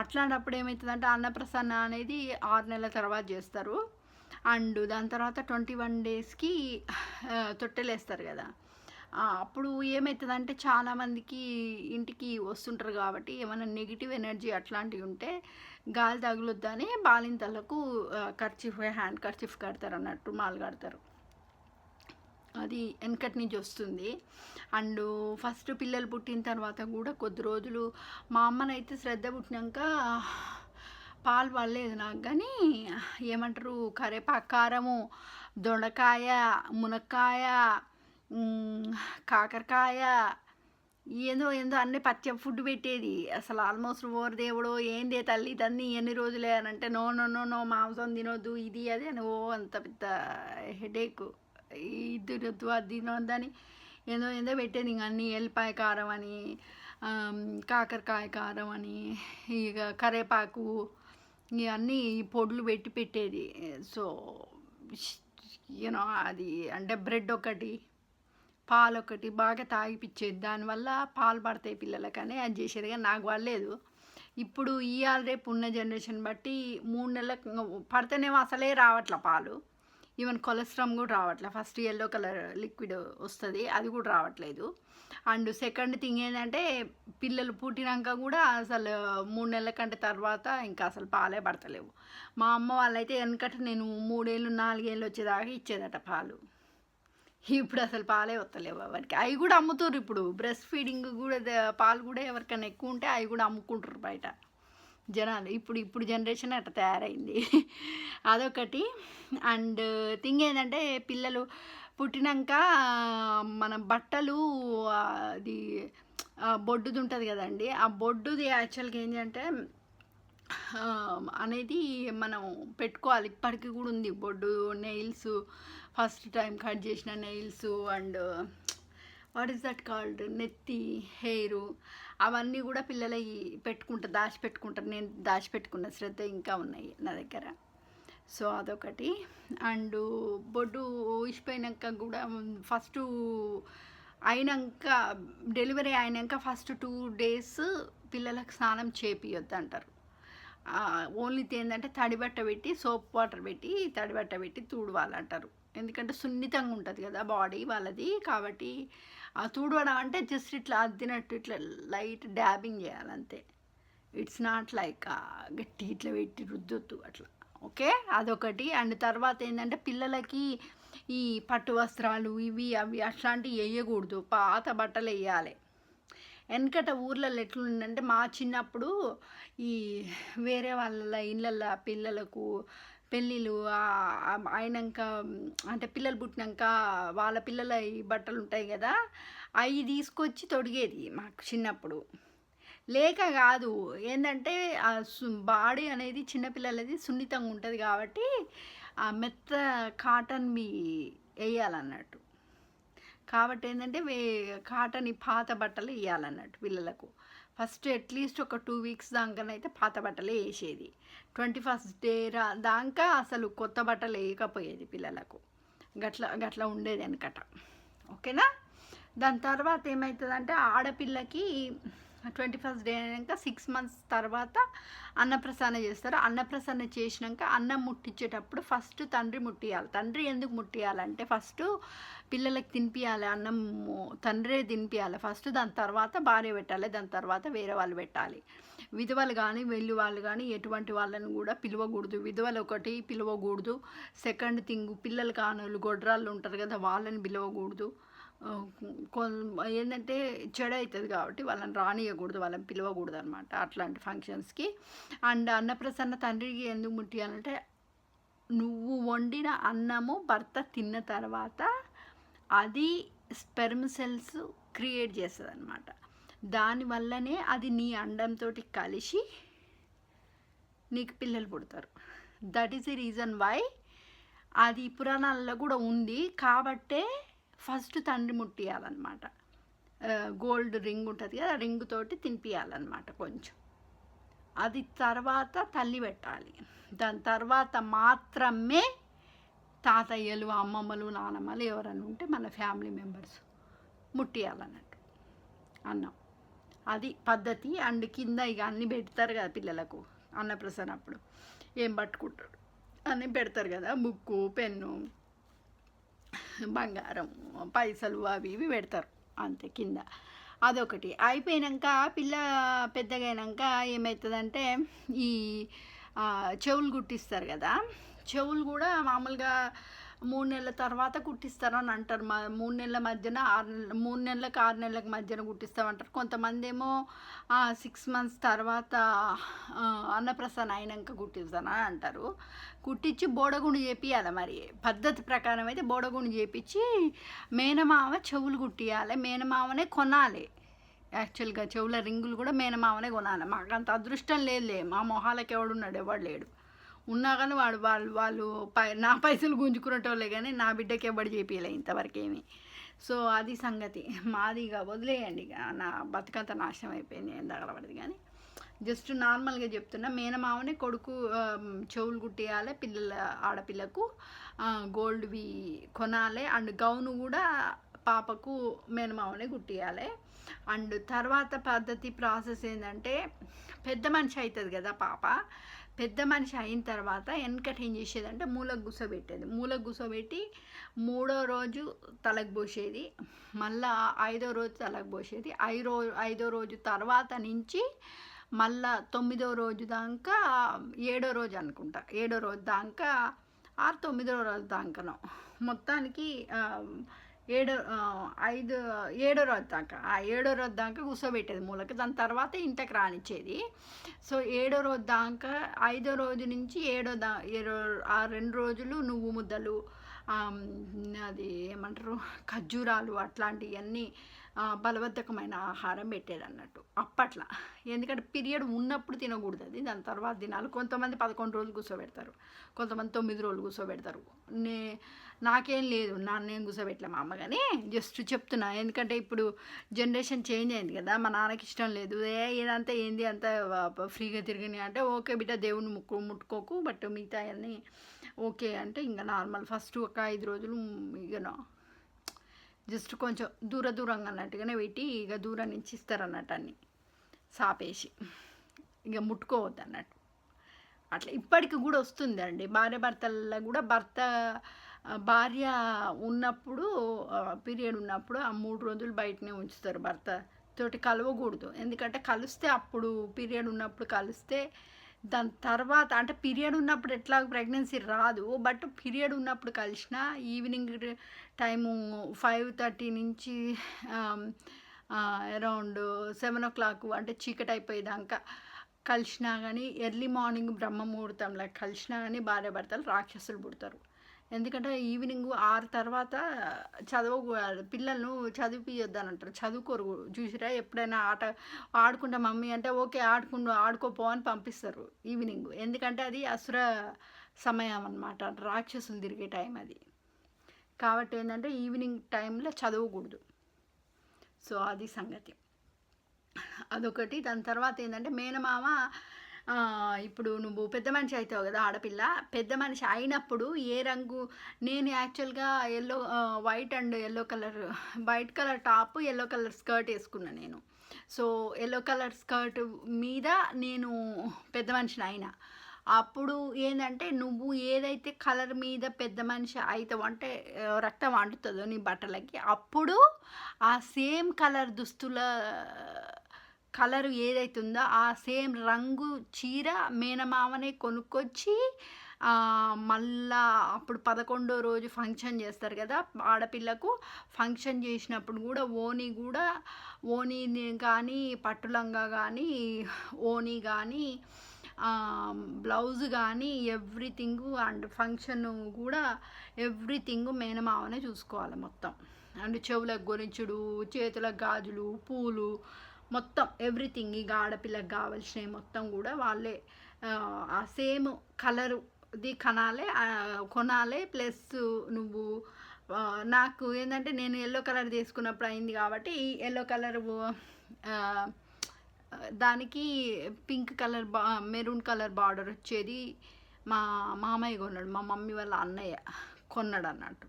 అట్లాంటప్పుడు ఏమవుతుందంటే అన్నప్రసన్న అనేది 6 నెలల తర్వాత చేస్తారు. అండ్ దాని తర్వాత 21 డేస్కి తొట్టెలేస్తారు కదా. అప్పుడు ఏమవుతుందంటే చాలామందికి ఇంటికి వస్తుంటారు కాబట్టి ఏమైనా నెగిటివ్ ఎనర్జీ అట్లాంటివి ఉంటే గాలి తగులుద్దని బాలింతలకు హ్యాండ్ కర్చీఫ్ కడతారు అన్నట్టు, మాలు కడతారు. అది వెనకటి నుంచి వస్తుంది. అండ్ ఫస్ట్ పిల్లలు పుట్టిన తర్వాత కూడా కొద్ది రోజులు మా అమ్మనైతే శ్రద్ధ పుట్టినాక పాలు పడలేదు నాకు. కానీ ఏమంటారు, కరేపాకు కారము, దొండకాయ, మునక్కాయ, కాకరకాయ, ఏందో అన్నీ పచ్చ ఫుడ్ పెట్టేది. అసలు ఆల్మోస్ట్ ఓవర్ దేవుడు ఏందే తల్లి తన్ని ఎన్ని రోజులే అని అంటే, నో మాంసం తినొద్దు ఇది అది అని అంత పెద్ద హెడేక్. ఇది తినొద్దు అది తినొద్దని ఏందో పెట్టేది. ఇంక అన్నీ ఎల్లిపాయ కారం అని, కాకరకాయ కారం అని, ఇక కరేపాకు, ఇవన్నీ పొడులు పెట్టేది. సో యూనో అది అంటే బ్రెడ్ ఒకటి, పాలు ఒకటి బాగా తాగిపిచ్చేది. దానివల్ల పాలు పడతాయి పిల్లలకని అది చేసేది. కానీ నాకు పడలేదు. ఇప్పుడు ఇవాళ రేపు ఉన్న జనరేషన్ బట్టి 3 నెలలకు పడితేనేమో అసలే రావట్ల పాలు. ఈవెన్ కొలెస్ట్రాల్ కూడా రావట్లే. ఫస్ట్ ఎల్లో కలర్ లిక్విడ్ వస్తుంది, అది కూడా రావట్లేదు. అండ్ సెకండ్ థింగ్ ఏంటంటే, పిల్లలు పుట్టినాక కూడా అసలు 3 నెలల కంటే తర్వాత ఇంకా అసలు పాలే పడతలేవు. మా అమ్మ వాళ్ళైతే వెనకట నేను 3 ఏళ్ళు 4 ఏళ్ళు వచ్చేదాకా ఇచ్చేదట పాలు. ఇప్పుడు అసలు పాలే వస్తలేవు ఎవరికి. అవి కూడా అమ్ముతారు ఇప్పుడు. బ్రెస్ట్ ఫీడింగ్ కూడా పాలు కూడా ఎవరికైనా ఎక్కువ ఉంటే అవి కూడా అమ్ముకుంటారు బయట జనాలు. ఇప్పుడు జనరేషన్ అట్లా తయారైంది. అదొకటి. అండ్ థింగ్ ఏంటంటే, పిల్లలు పుట్టినాక మన బట్టలు అది బొడ్డుది ఉంటుంది కదండి, ఆ బొడ్డుది యాక్చువల్గా ఏంటంటే అనేది మనం పెట్టుకోవాలి. ఇప్పటికీ కూడా ఉంది బొడ్డు. నెయిల్స్ ఫస్ట్ టైం కట్ చేసిన nails and what is that called, నెత్తి హెయిరు, అవన్నీ కూడా పిల్లలవి దాచిపెట్టుకుంటారు. నేను దాచిపెట్టుకున్న శ్రద్ధ ఇంకా ఉన్నాయి నా దగ్గర. సో అదొకటి. అండ్ బొడ్డు ఊసిపోయినాక కూడా ఫస్ట్ అయినాక, డెలివరీ అయినాక ఫస్ట్ 2 days పిల్లలకు స్నానం చేపియొద్దు అంటారు. ఓన్లీ ఏంటంటే తడిబట్ట పెట్టి, సోప్ వాటర్ పెట్టి తడిబట్ట పెట్టి తుడవాలంటారు. ఎందుకంటే సున్నితంగా ఉంటుంది కదా బాడీ వాళ్ళది. కాబట్టి తుడవడం అంటే జస్ట్ ఇట్లా అద్దినట్టు ఇట్లా లైట్ డ్యాబింగ్ చేయాలంతే. ఇట్స్ నాట్ లైక్ గట్టి ఇట్లా పెట్టి రుద్దొద్దు అట్లా. ఓకే, అదొకటి. అండ్ తర్వాత ఏంటంటే పిల్లలకి ఈ పట్టు వస్త్రాలు ఇవి అవి అట్లాంటివి వేయకూడదు, పాత బట్టలు వేయాలి. వెనకట ఊర్లలో ఎట్లుందంటే మా చిన్నప్పుడు ఈ వేరే వాళ్ళ ఇళ్ళల్లో పిల్లలకు పెళ్ళిళ్ళు అయినాక, అంటే పిల్లలు పుట్టినాక వాళ్ళ పిల్లల ఈ బట్టలు ఉంటాయి కదా, అవి తీసుకొచ్చి తొడిగేది మాకు చిన్నప్పుడు. లేక కాదు, ఏంటంటే బాడీ అనేది చిన్నపిల్లలది సున్నితంగా ఉంటుంది కాబట్టి ఆ మెత్త కాటన్వి వేయాలన్నట్టు. కాబట్టి ఏంటంటే కాటన్ పాత బట్టలు వేయాలన్నట్టు పిల్లలకు. ఫస్ట్ అట్లీస్ట్ ఒక 2 weeks దాకానైతే పాత బట్టలే వేసేది. 21st day దాకా అసలు కొత్త బట్టలు వేయకపోయేది పిల్లలకు. గట్లా ఉండేది వెనకట. ఓకేనా. దాని తర్వాత ఏమవుతుందంటే ఆడపిల్లకి 21st day అయినాక 6 months తర్వాత అన్నప్రసన్న చేస్తారు. అన్నప్రసన్న చేసినాక అన్నం ముట్టించేటప్పుడు ఫస్ట్ తండ్రి ముట్టియాలి. తండ్రి ఎందుకు ముట్టియాలంటే ఫస్ట్ పిల్లలకి తినిపియాలి, అన్నం తండ్రే తినిపియాలి ఫస్ట్. దాని తర్వాత భార్య పెట్టాలి, దాని తర్వాత వేరే వాళ్ళు పెట్టాలి. విధవలు కానీ వెళ్ళు వాళ్ళు కానీ ఎటువంటి వాళ్ళని కూడా పిలవకూడదు. విధవలు ఒకటి పిలవకూడదు. సెకండ్ థింగ్, పిల్లలు కానోళ్ళు గొడ్రాళ్ళు ఉంటారు కదా, వాళ్ళని పిలవకూడదు. ఏంటంటే చెడు అవుతుంది కాబట్టి వాళ్ళని రానియకూడదు, వాళ్ళని పిలవకూడదు అనమాట అట్లాంటి ఫంక్షన్స్కి. అండ్ అన్నప్రసన్న తండ్రికి ఎందుకు ముట్టియాలంటే నువ్వు వండిన అన్నము భర్త తిన్న తర్వాత అది స్పెర్మ్ సెల్స్ క్రియేట్ చేస్తుంది అనమాట. దానివల్లనే అది నీ అండంతో కలిసి నీకు పిల్లలు పుడతారు. That is the reason why. అది పురాణాల్లో కూడా ఉంది కాబట్టే ఫస్ట్ తండ్రి ముట్టియాలన్నమాట. గోల్డ్ రింగ్ ఉంటుంది కదా, రింగ్ తోటి తినిపియాలన్నమాట కొంచెం. అది తర్వాత తల్లి పెట్టాలి. దాని తర్వాత మాత్రమే తాతయ్యలు, అమ్మమ్మలు, నానమ్మలు ఎవరైనా ఉంటే మన ఫ్యామిలీ మెంబర్స్ ముట్టియాలన్నట్టు అన్నం. అది పద్ధతి. అండ్ కింద ఇక అన్నీ పెడతారు కదా పిల్లలకు అన్నప్రసన్న అప్పుడు. ఏం పట్టుకుంటాడు అన్నీ పెడతారు కదా, బుక్కు, పెన్ను, బంగారం, పైసలు అవి ఇవి పెడతారు అంతే కింద. అదొకటి. అయిపోయాక పిల్ల పెద్దగా అయినాక ఏమవుతుందంటే ఈ చెవులు కుట్టిస్తారు కదా. చెవులు కూడా మామూలుగా 3 నెలల తర్వాత కుట్టిస్తారు అని అంటారు. 3 నెలల మధ్యన 3 నెలలకు 6 నెలలకు మధ్యన కుట్టిస్తామంటారు. కొంతమంది ఏమో 6 months తర్వాత అన్నప్రసన్న అయినాక కుట్టిస్తానని అంటారు. కుట్టించి బోడగుండు చేపియాలి. మరి పద్ధతి ప్రకారం అయితే బోడగుండు చేపించి మేనమామ చెవులు కుట్టియాలి. మేనమామనే కొనాలి. యాక్చువల్గా చెవుల రింగులు కూడా మేనమామనే కొనాలి. మాకు అంత అదృష్టం లేదులే, మా మొహాలకి ఎవడున్నాడు, ఎవడు లేడు. ఉన్నా కానీ వాళ్ళు నా పైసలు గుంజుకునేటోళ్ళే కానీ నా బిడ్డకి ఎవడు చేపియలే ఇంతవరకేమి. సో అది సంగతి. మాది ఇక వదిలేయండి, ఇక నా బతుకంత నాశనం అయిపోయింది, ఏం తగలబడదు. కానీ జస్ట్ నార్మల్గా చెప్తున్నా. మేనమావనే కొడుకు చెవులు కుట్టియాలి ఆడపిల్లకు, గోల్డ్వి కొనాలి. అండ్ గౌను కూడా పాపకు మేనమావనే కుట్టియాలి. అండ్ తర్వాత పద్ధతి ప్రాసెస్ ఏంటంటే పెద్ద మనిషి అవుతుంది కదా పాప. పెద్ద మనిషి అయిన తర్వాత వెనకట ఏం చేసేదంటే మూలకు కూర్చోబెట్టేది. మూలకు కూర్చోబెట్టి 3వ రోజు తలకు పోసేది, మళ్ళా 5వ రోజు తలకు పోసేది. 5వ రోజు తర్వాత నుంచి మళ్ళా 9వ రోజు దాకా, 7వ రోజు అనుకుంటా, 7వ రోజు దాకా 9వ రోజు దాకానో మొత్తానికి 7వ రోజు దాకా 7వ రోజు దాకా కూర్చోబెట్టేది మూలకి. దాని తర్వాత ఇంటికి రానిచ్చేది. సో 7వ రోజు దాకా, 5వ రోజు నుంచి 2 రోజులు నువ్వు ముద్దలు, అది ఏమంటారు, ఖర్జూరాలు అట్లాంటివన్నీ బలవర్ధకమైన ఆహారం పెట్టేదన్నట్టు అప్పట్లో. ఎందుకంటే పీరియడ్ ఉన్నప్పుడు తినకూడదు అది, దాని తర్వాత తినాలి. కొంతమంది 11 రోజులు కూర్చోబెడతారు, కొంతమంది 9 రోజులు కూర్చోబెడతారు. నాకేం లేదు, నేను కూర్చోబెట్టలే మా అమ్మ, కానీ జస్ట్ చెప్తున్నా. ఎందుకంటే ఇప్పుడు జనరేషన్ చేంజ్ అయింది కదా, మా నాన్నకి ఇష్టం లేదు. ఇదంతా ఏంది అంత ఫ్రీగా తిరిగినాయి అంటే, ఓకే బిడ్డ దేవుని ముట్టుకోకు, బట్ మిగతా అన్నీ ఓకే అంటే ఇంకా నార్మల్. ఫస్ట్ ఒక 5 రోజులు ఇక జస్ట్ కొంచెం దూరంగా అన్నట్టుగానే పెట్టి ఇక దూరం నుంచి ఇస్తారు అన్నట్టు, అన్ని సాపేసి ఇక ముట్టుకోవద్దు అన్నట్టు. అట్లా ఇప్పటికి కూడా వస్తుంది అండి. భర్తల్లో కూడా భార్య ఉన్నప్పుడు పీరియడ్ ఉన్నప్పుడు ఆ 3 రోజులు బయటనే ఉంచుతారు, భర్త తోటి కలవకూడదు. ఎందుకంటే కలిస్తే అప్పుడు పీరియడ్ ఉన్నప్పుడు కలిస్తే దాని తర్వాత అంటే పీరియడ్ ఉన్నప్పుడు ఎట్లా ప్రెగ్నెన్సీ రాదు, బట్ పీరియడ్ ఉన్నప్పుడు కలిసిన ఈవినింగ్ టైము 5:30 నుంచి అరౌండ్ 7 o'clock అంటే చీకటి అయిపోయేదాకా కలిసినా కానీ, ఎర్లీ మార్నింగ్ బ్రహ్మ ముహూర్తంలో కలిసినా కానీ భార్యాభర్తలు రాక్షసులు పుడతారు. ఎందుకంటే ఈవినింగ్ 6 తర్వాత పిల్లలను చదివిపియొద్దు అని అంటారు, చదువుకోరు. చూసిరా ఎప్పుడైనా ఆడుకుంటా మమ్మీ అంటే ఓకే ఆడుకోపో అని పంపిస్తారు ఈవినింగ్. ఎందుకంటే అది అసుర సమయం అన్నమాట, రాక్షసులు తిరిగే టైం అది. కాబట్టి ఏంటంటే ఈవినింగ్ టైంలో చదవకూడదు. సో అది సంగతి, అదొకటి. దాని తర్వాత ఏంటంటే మేనమామ, ఇప్పుడు నువ్వు పెద్ద మనిషి అవుతావు కదా ఆడపిల్ల, పెద్ద మనిషి అయినప్పుడు ఏ రంగు, నేను యాక్చువల్గా white and white colour top, yellow colour skirt వేసుకున్నా నేను. సో ఎల్లో కలర్ స్కర్ట్ మీద నేను పెద్ద మనిషిని అయినా. అప్పుడు ఏంటంటే నువ్వు ఏదైతే కలర్ మీద పెద్ద మనిషి అవుతావు అంటే రక్తం అంటుతుందో నీ బట్టలకి, అప్పుడు ఆ సేమ్ కలర్ దుస్తుల కలర్ ఏదైతుందో ఆ సేమ్ రంగు చీర మేనమామనే కొనుక్కొచ్చి మళ్ళా అప్పుడు 11వ రోజు ఫంక్షన్ చేస్తారు కదా ఆడపిల్లకు. ఫంక్షన్ చేసినప్పుడు కూడా ఓనీని కానీ, పట్టులంగా కానీ, ఓనీ కానీ, బ్లౌజ్ కానీ, ఎవ్రీథింగ్ అండ్ ఫంక్షన్ కూడా ఎవ్రీథింగ్ మేనమావనే చూసుకోవాలి మొత్తం. అండ్ చెవులకు గొనిచుడు, చేతులకు గాజులు, పూలు, మొత్తం ఎవ్రీథింగ్. ఇక ఆడపిల్లకి కావాల్సినవి మొత్తం కూడా వాళ్ళే ఆ సేమ్ కలరుది కొనాలి. ప్లస్ నువ్వు నాకు ఏంటంటే నేను ఎల్లో కలర్ తీసుకున్నప్పుడు అయింది కాబట్టి ఈ ఎల్లో కలర్ దానికి pink colour maroon colour border వచ్చేది మా మామయ్య కొన్నాడు, మా మమ్మీ వాళ్ళ అన్నయ్య కొన్నాడు అన్నట్టు.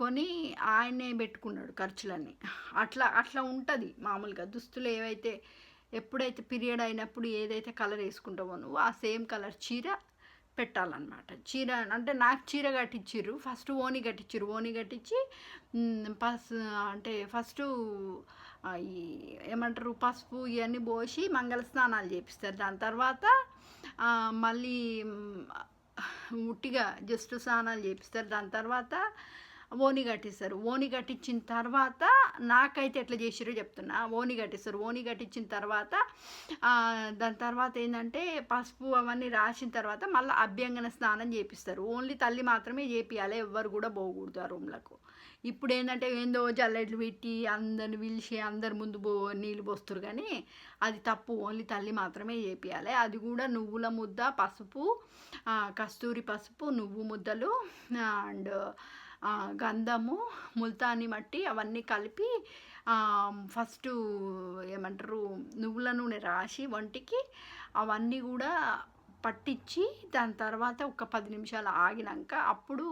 కొని ఆయనే పెట్టుకున్నాడు ఖర్చులన్నీ. అట్లా ఉంటుంది మామూలుగా దుస్తులు. ఎప్పుడైతే పీరియడ్ అయినప్పుడు ఏదైతే కలర్ వేసుకుంటావో నువ్వు ఆ సేమ్ కలర్ చీర పెట్టాలన్నమాట. చీర అంటే నాకు చీర కట్టించారు, ఫస్ట్ ఓని కట్టించి ఫస్ట్ ఈ ఏమంటారు పసుపు ఇవన్నీ పోసి మంగళ స్నానాలు చేపిస్తారు. దాని తర్వాత మళ్ళీ ఉట్టిగా జస్ట్ స్నానాలు చేపిస్తారు. దాని తర్వాత ఓని కట్టిస్తారు. ఓని కట్టించిన తర్వాత నాకైతే ఎట్లా చేసిరో చెప్తున్నా. ఓని కట్టిస్తారు. ఓని కట్టించిన తర్వాత దాని తర్వాత ఏంటంటే పసుపు అవన్నీ రాసిన తర్వాత మళ్ళీ అభ్యంగన స్నానం చేపిస్తారు. ఓన్లీ తల్లి మాత్రమే చేపియాలి, ఎవ్వరు కూడా పోకూడదు ఆ రూమ్లకు. ఇప్పుడు ఏంటంటే ఏందో జల్లెట్లు పెట్టి అందరిని పిలిచి అందరి ముందు నీళ్ళు పోస్తారు, కానీ అది తప్పు. ఓన్లీ తల్లి మాత్రమే చేపియాలి. అది కూడా నువ్వుల ముద్ద, పసుపు, కస్తూరి పసుపు, నువ్వు ముద్దలు అండ్ గంధము, ముల్తాని మట్టి అవన్నీ కలిపి ఫస్ట్ ఏమంటారు నువ్వుల నూనె రాసి వంటికి అవన్నీ కూడా పట్టించి దాని తర్వాత ఒక 10 నిమిషాలు ఆగినాక అప్పుడు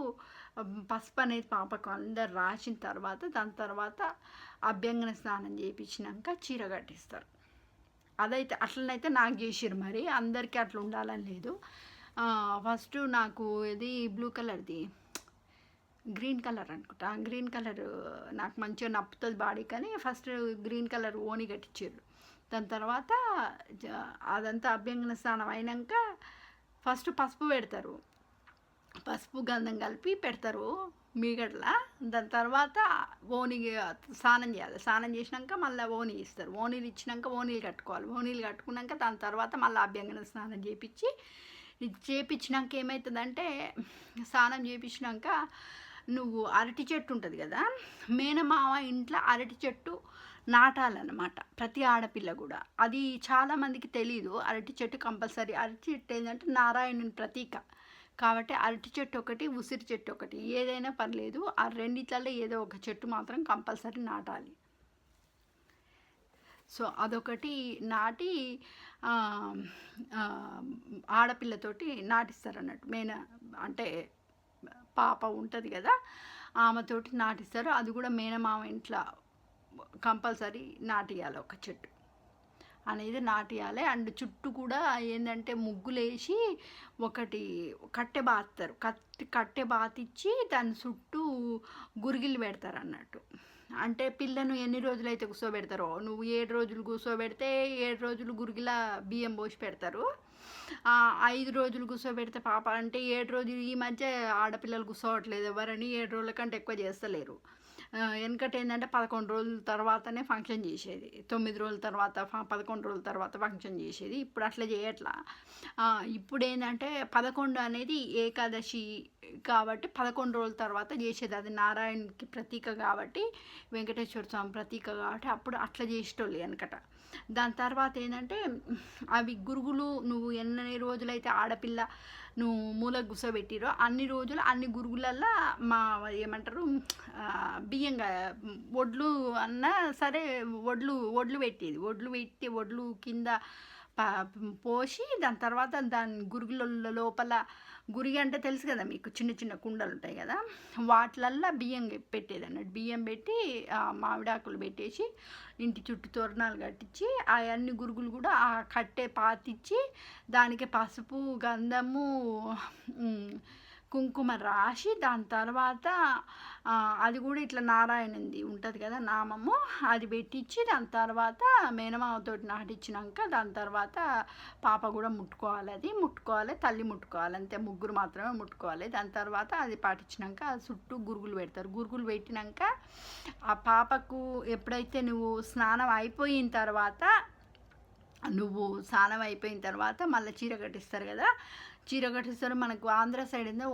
పసుపు అనేది పాపకు అందరు రాసిన తర్వాత దాని తర్వాత అభ్యంగన స్నానం చేయించినాక చీర కట్టిస్తారు. అదైతే అట్లనైతే నాకు చేసిరు. మరి అందరికీ అట్లా ఉండాలని లేదు. ఫస్ట్ నాకు ఇది బ్లూ కలర్ది గ్రీన్ కలర్ అనుకుంటా, గ్రీన్ కలర్ నాకు మంచిగా నప్పుతుంది బాడీ, కానీ ఫస్ట్ గ్రీన్ కలర్ ఓని కట్టించారు. దాని తర్వాత అదంతా అభ్యంగన స్నానం అయినాక ఫస్ట్ పసుపు పెడతారు, పసుపు గంధం కలిపి పెడతారు మీగడల. దాని తర్వాత ఓని స్నానం చేయాలి. స్నానం చేసినాక మళ్ళీ ఓని ఇస్తారు. ఓనీలు ఇచ్చినాక ఓనీలు కట్టుకోవాలి. ఓనీలు కట్టుకున్నాక దాని తర్వాత మళ్ళీ అభ్యంగన స్నానం చేయించినాక ఏమవుతుందంటే స్నానం చేయించినాక నువ్వు అరటి చెట్టు ఉంటుంది కదా, మేనమామ ఇంట్లో అరటి చెట్టు నాటాలన్నమాట ప్రతి ఆడపిల్ల కూడా. అది చాలామందికి తెలీదు. అరటి చెట్టు కంపల్సరీ. అరటి చెట్టు ఏంటంటే నారాయణుని ప్రతీక కాబట్టి అరటి చెట్టు ఒకటి, ఉసిరి చెట్టు ఒకటి, ఏదైనా పర్లేదు, ఆ రెండిట్లలో ఏదో ఒక చెట్టు మాత్రం కంపల్సరీ నాటాలి. సో అదొకటి నాటి ఆడపిల్లతోటి నాటిస్తారు అన్నట్టు. అంటే పాప ఉంటుంది కదా, ఆమెతోటి నాటిస్తారు. అది కూడా మేనమామ ఇంట్లో కంపల్సరీ నాటియాలి ఒక చెట్టు అనేది నాటియాలి. అండ్ చుట్టూ కూడా ఏంటంటే ముగ్గులేసి ఒకటి కట్టె బాస్తారు. కట్టె బాతిచ్చి దాని చుట్టూ గురిగిలు పెడతారు అన్నట్టు. అంటే పిల్లను ఎన్ని రోజులైతే కూర్చోబెడతారో, నువ్వు 7 రోజులు కూర్చోబెడితే 7 రోజులు గురిగిలా బియ్యం పోసి పెడతారు. 5 రోజులు కూర్చోబెడితే పాప అంటే 7 రోజులు. ఈ మధ్య ఆడపిల్లలు కూర్చోవట్లేదు ఎవరని, 7 రోజుల కంటే ఎక్కువ చేస్తలేరు. వెనకట ఏంటంటే 11 రోజుల తర్వాతనే ఫంక్షన్ చేసేది, 9 రోజుల తర్వాత 11 రోజుల తర్వాత ఫంక్షన్ చేసేది. ఇప్పుడు అట్లా చేయట్లా. ఇప్పుడు ఏంటంటే 11 అనేది ఏకాదశి కాబట్టి 11 రోజుల తర్వాత చేసేది. అది నారాయణకి ప్రతీక కాబట్టి, వెంకటేశ్వర స్వామి ప్రతీక కాబట్టి అప్పుడు అట్లా చేసేటోళ్ళు వెనకట. దాని తర్వాత ఏంటంటే అవి గురుగులు, నువ్వు ఎన్ని రోజులైతే ఆడపిల్ల నువ్వు మూలకు కూర్చోబెట్టిరో అన్ని రోజులు అన్ని గురుగులల్లో ఏమంటారు బియ్యంగా వడ్లు అన్నా సరే, వడ్లు పెట్టేది. వడ్లు కింద పోసి దాని తర్వాత దాని గురుగుల లోపల, గురిగి అంటే తెలుసు కదా మీకు, చిన్న చిన్న కుండలు ఉంటాయి కదా, వాటిలల్లో బియ్యం పెట్టేది అన్నట్టు. బియ్యం పెట్టి మామిడాకులు పెట్టేసి ఇంటి చుట్టూ తోరణాలు కట్టించి అవన్నీ గురుగులు కూడా ఆ కట్టే పాతిచ్చి దానికి పసుపు, గంధము, కుంకుమ రాసి దాని తర్వాత అది కూడా ఇట్లా నారాయణుంది ఉంటుంది కదా నామము, అది పెట్టించి దాని తర్వాత మేనమామతోటి నాటించినాక దాని తర్వాత పాప కూడా ముట్టుకోవాలి. అది ముట్టుకోవాలి, తల్లి ముట్టుకోవాలి, అంతే. ముగ్గురు మాత్రమే ముట్టుకోవాలి. దాని తర్వాత అది పాటించినాక చుట్టూ గురుగులు పెడతారు. గురుగులు పెట్టినాక ఆ పాపకు ఎప్పుడైతే నువ్వు స్నానం అయిపోయిన తర్వాత మళ్ళీ చీర కట్టిస్తారు కదా, చీర కట్టిస్తారు. మనకు ఆంధ్ర సైడ్ ఏందో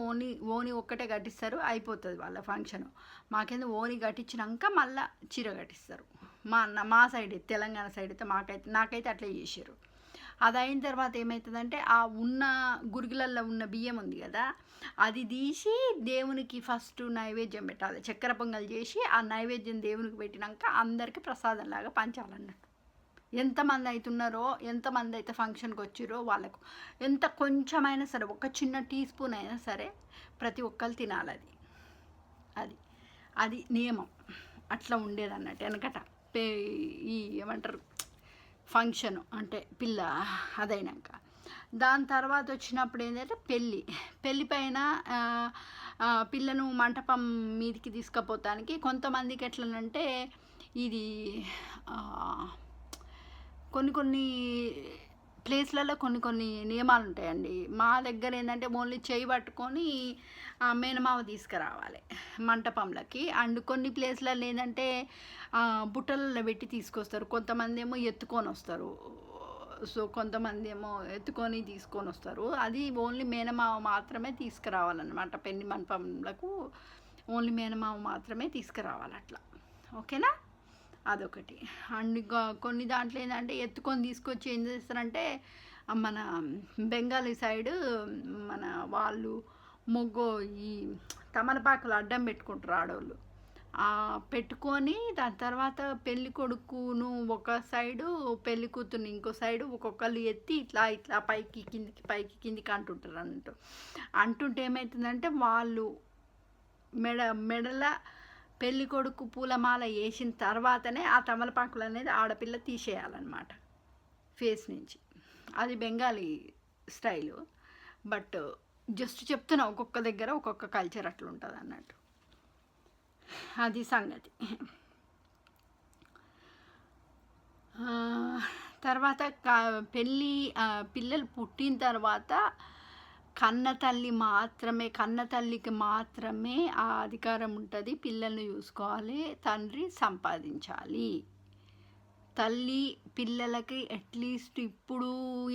ఓని ఒక్కటే కట్టిస్తారు, అయిపోతుంది వాళ్ళ ఫంక్షను. మాకేందో ఓని కట్టించినాక మళ్ళీ చీర కట్టిస్తారు. మా సైడ్ తెలంగాణ సైడ్ అయితే నాకైతే అట్లా చేసారు. అది అయిన తర్వాత ఏమవుతుందంటే ఆ ఉన్న గురిగిలల్లో ఉన్న బియ్యం ఉంది కదా, అది తీసి దేవునికి ఫస్ట్ నైవేద్యం పెట్టాలి. చక్కెర పొంగల్ చేసి ఆ నైవేద్యం దేవునికి పెట్టినాక అందరికీ ప్రసాదంలాగా పంచాలన్నట్టు. ఎంతమంది అవుతున్నారో, ఎంతమంది అయితే ఫంక్షన్కి వచ్చిరో వాళ్ళకు ఎంత కొంచెమైనా సరే, ఒక చిన్న టీ స్పూన్ అయినా సరే ప్రతి ఒక్కరు తినాలి. అది నియమం. అట్లా ఉండేది అన్నట్టు వెనకట. ఈ ఏమంటారు ఫంక్షను అంటే పిల్ల అదైనాక. దాని తర్వాత వచ్చినప్పుడు ఏంటంటే పెళ్ళి పైన పిల్లను మంటపం మీదికి తీసుకుపోతానికి కొంతమందికి ఎట్లనంటే ఇది కొన్ని ప్లేస్లలో కొన్ని నియమాలు ఉంటాయండి. మా దగ్గర ఏంటంటే ఓన్లీ చేయి పట్టుకొని మేనమామ తీసుకురావాలి మంటపంలోకి. అండ్ కొన్ని ప్లేస్లలో ఏంటంటే బుట్టలలో పెట్టి తీసుకొస్తారు. కొంతమంది ఏమో ఎత్తుకొని వస్తారు. సో కొంతమంది ఏమో ఎత్తుకొని తీసుకొని వస్తారు. అది ఓన్లీ మేనమామ మాత్రమే తీసుకురావాలన్నమాట. పెళ్లి మంటపంలకు ఓన్లీ మేనమామ మాత్రమే తీసుకురావాలి అట్లా. ఓకేనా? అదొకటి. అండ్ ఇంకా కొన్ని దాంట్లో ఏంటంటే ఎత్తుకొని తీసుకొచ్చి ఏం చేస్తారంటే మన బెంగాలీ సైడు మన వాళ్ళు ఈ తమలపాకులు అడ్డం పెట్టుకుంటారు ఆడవాళ్ళు. పెట్టుకొని దాని తర్వాత పెళ్ళి కొడుకును ఒక సైడు, పెళ్ళి కూతుర్ని ఇంకో సైడు ఒక్కొక్కరు ఎత్తి ఇట్లా పైకి కిందికి అంటుంటారు అన్నట్టు. అంటుంటే ఏమవుతుందంటే వాళ్ళు మెడల పెళ్ళి కొడుకు పూలమాల వేసిన తర్వాతనే ఆ తమలపాకులు అనేది ఆడపిల్ల తీసేయాలన్నమాట ఫేస్ నుంచి. అది బెంగాలీ స్టైలు. బట్ జస్ట్ చెప్తున్నా, ఒక్కొక్క దగ్గర ఒక్కొక్క కల్చర్ అట్లా ఉంటుంది అన్నట్టు. అది సంగతి. తర్వాత పిల్లలు పుట్టిన తర్వాత కన్న తల్లికి మాత్రమే ఆ అధికారం ఉంటుంది. పిల్లల్ని చూసుకోవాలి, తండ్రి సంపాదించాలి. తల్లి పిల్లలకి అట్లీస్ట్ ఇప్పుడు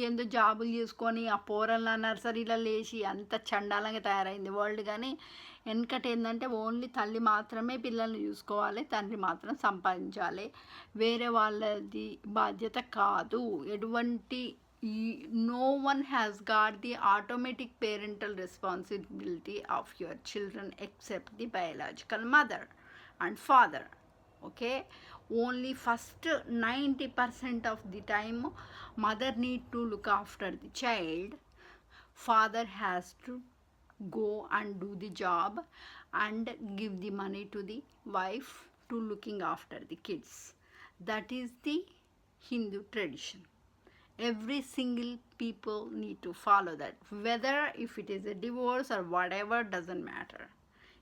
ఏందో జాబులు చేసుకొని ఆ పోరల నర్సరీలలో వేసి అంత చండాలంగా తయారైంది వరల్డ్. కానీ వెనకట ఏంటంటే ఓన్లీ తల్లి మాత్రమే పిల్లల్ని చూసుకోవాలి, తండ్రి మాత్రం సంపాదించాలి, వేరే వాళ్ళది బాధ్యత కాదు. ఎటువంటి no one has got the automatic parental responsibility of your children except the biological mother and father. Okay, only first 90% of the time mother need to look after the child, father has to go and do the job and give the money to the wife to looking after the kids. That is the Hindu tradition. Every single people need to follow that, whether if it is a divorce or whatever, doesn't matter.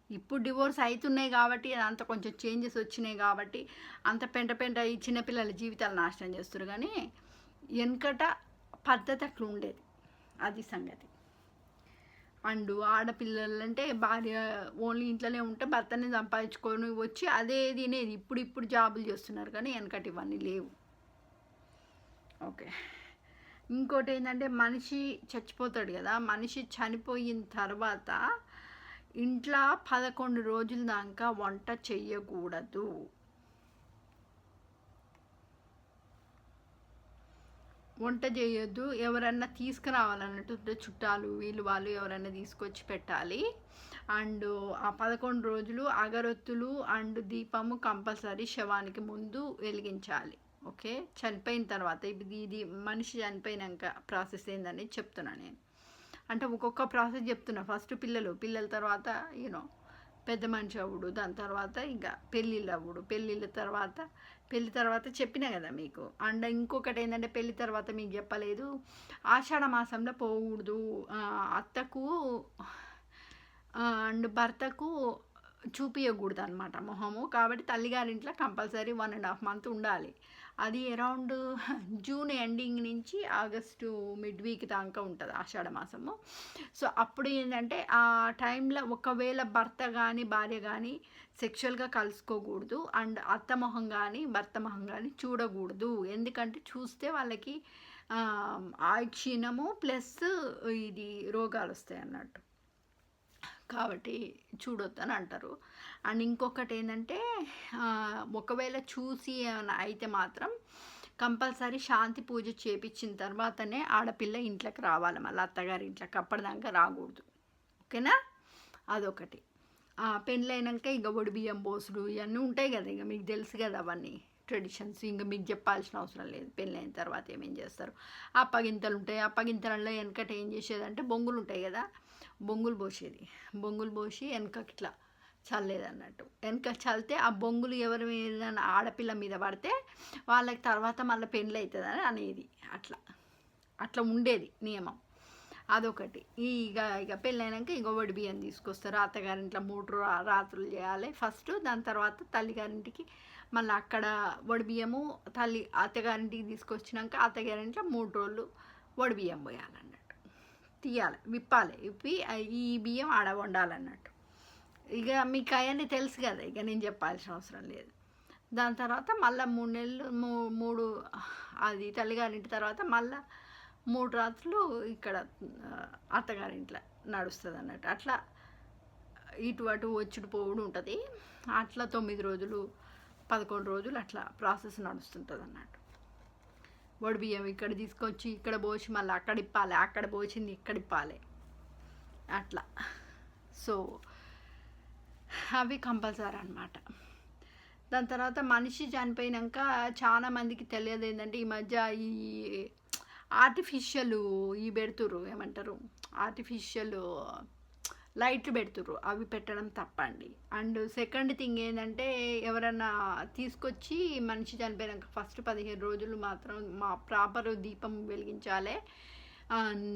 ఇప్పుడు డివోర్స్ అవుతున్నాయి కాబట్టి అంత కొంచెం చేంజెస్ వచ్చినాయి కాబట్టి అంత పెంట ఈ చిన్నపిల్లల జీవితాలు నాశనం చేస్తారు. కానీ వెనకట పద్ధతి అట్లా ఉండేది, అది సంగతి. అండ్ ఆడపిల్లలంటే భార్య ఓన్లీ ఇంట్లోనే ఉంటే భర్తని సంపాదించుకొని వచ్చి అదే తినేది. ఇప్పుడు జాబులు చేస్తున్నారు కానీ వెనకటి ఇవన్నీ లేవు. ఓకే, ఇంకోటి ఏంటంటే మనిషి చచ్చిపోతాడు కదా, మనిషి చనిపోయిన తర్వాత ఇంట్లో 11 రోజుల దాకా వంట చెయ్యకూడదు. వంట చేయొద్దు. ఎవరన్నా తీసుకురావాలన్నట్టు చుట్టాలు వీళ్ళు వాళ్ళు ఎవరైనా తీసుకొచ్చి పెట్టాలి. అండ్ ఆ 11 రోజులు అగరొత్తులు అండ్ దీపము కంపల్సరీ శవానికి ముందు వెలిగించాలి. ఓకే, చనిపోయిన తర్వాత ఇది మనిషి చనిపోయినాక ప్రాసెస్ ఏందని చెప్తున్నాను నేను. అంటే ఒక్కొక్క ప్రాసెస్ చెప్తున్నా. ఫస్ట్ పిల్లల తర్వాత పెద్ద మనిషి అవ్వడు, దాని తర్వాత ఇంకా పెళ్ళిళ్ళు అవ్వడు, పెళ్ళి తర్వాత చెప్పినా కదా మీకు. అండ్ ఇంకొకటి ఏంటంటే పెళ్ళి తర్వాత మీకు చెప్పలేదు, ఆషాఢ మాసంలో పోకూడదు, అత్తకు అండ్ భర్తకు చూపించకూడదు అనమాట మొహము. కాబట్టి తల్లిగారింట్లో కంపల్సరీ 1.5 months ఉండాలి. అది అరౌండ్ జూన్ ఎండింగ్ నుంచి ఆగస్టు మిడ్ వీక్ దాకా ఉంటుంది ఆషాఢ మాసము. సో అప్పుడు ఏంటంటే ఆ టైంలో ఒకవేళ భర్త కానీ భార్య కానీ సెక్షువల్గా కలుసుకోకూడదు. అండ్ అత్త మొహం కానీ భర్త మొహం కానీ చూడకూడదు. ఎందుకంటే చూస్తే వాళ్ళకి క్షీణము ప్లస్ ఇది రోగాలు వస్తాయి అన్నట్టు, కాబట్టి చూడొద్దని అంటారు. అండ్ ఇంకొకటి ఏంటంటే ఒకవేళ చూసి ఏమైనా అయితే మాత్రం కంపల్సరీ శాంతి పూజ చేపించిన తర్వాతనే ఆడపిల్ల ఇంట్లోకి రావాలి, మళ్ళీ అత్తగారి ఇంట్లోకి అప్పటిదాకా రాకూడదు. ఓకేనా, అదొకటి. పెళ్ళైనాక ఇంకా ఒడి బియ్యం పోసుడు ఇవన్నీ ఉంటాయి కదా, ఇంకా మీకు తెలుసు కదా అవన్నీ ట్రెడిషన్స్, ఇంకా మీకు చెప్పాల్సిన అవసరం లేదు. పెళ్ళైన తర్వాత ఏమేం చేస్తారు, అప్పగింతలు ఉంటాయి. అప్పగింతలలో వెనకట ఏం చేసేదంటే బొంగులు ఉంటాయి కదా, బొంగులు పోసి వెనకకి ఇట్లా చల్లేదన్నట్టు. వెనక చల్లితే ఆ బొంగులు ఎవరి మీద ఆడపిల్ల మీద పడితే వాళ్ళకి తర్వాత మళ్ళీ పెళ్ళి అవుతుందని అనేది, అట్లా ఉండేది నియమం. అదొకటి. ఇక పెళ్ళైనాక ఇంకో వడి బియ్యం తీసుకొస్తారు. అత్తగారింట్లో 3 రాత్రులు చేయాలి ఫస్ట్. దాని తర్వాత తల్లిగారింటికి మళ్ళీ అక్కడ వడి బియ్యము అత్తగారింటికి తీసుకొచ్చినాక అత్తగారింట్లో 3 రోజులు వడి బియ్యం పోయాలన్నట్టు, తీయాలి, విప్పి ఈ బియ్యం ఆడ వండాలన్నట్టు. ఇక మీకు అవన్నీ తెలుసు కదా, ఇక నేను చెప్పాల్సిన అవసరం లేదు. దాని తర్వాత మళ్ళీ 3 నెలలు అది తల్లిగారింటి తర్వాత మళ్ళీ 3 రాత్రులు ఇక్కడ అత్తగారింట్లో నడుస్తుంది అన్నట్టు. అట్లా ఇటు అటు వచ్చుడు పోవుడు ఉంటుంది. అట్లా 9 రోజులు 11 రోజులు అట్లా ప్రాసెస్ నడుస్తుంటుంది అన్నట్టు. వడి బియ్యం ఇక్కడ తీసుకొచ్చి ఇక్కడ పోసి మళ్ళీ అక్కడ ఇప్పాలి, అక్కడ పోసింది ఇక్కడ ఇప్పాలి, అట్లా. సో అవి కంపల్సరీ అనమాట. దాని తర్వాత మనిషి చనిపోయినాక చాలా మందికి తెలియదు ఏంటంటే ఈ మధ్య ఈ ఆర్టిఫిషియల్ పెడుతుర్రు, ఏమంటారు ఆర్టిఫిషియల్ లైట్లు పెడుతుర్రు, అవి పెట్టడం తప్పండి. అండ్ సెకండ్ థింగ్ ఏంటంటే ఎవరన్నా తీసుకొచ్చి మనిషి చనిపోయినాక ఫస్ట్ 15 రోజులు మాత్రం ప్రాపర్ దీపం వెలిగించాలి,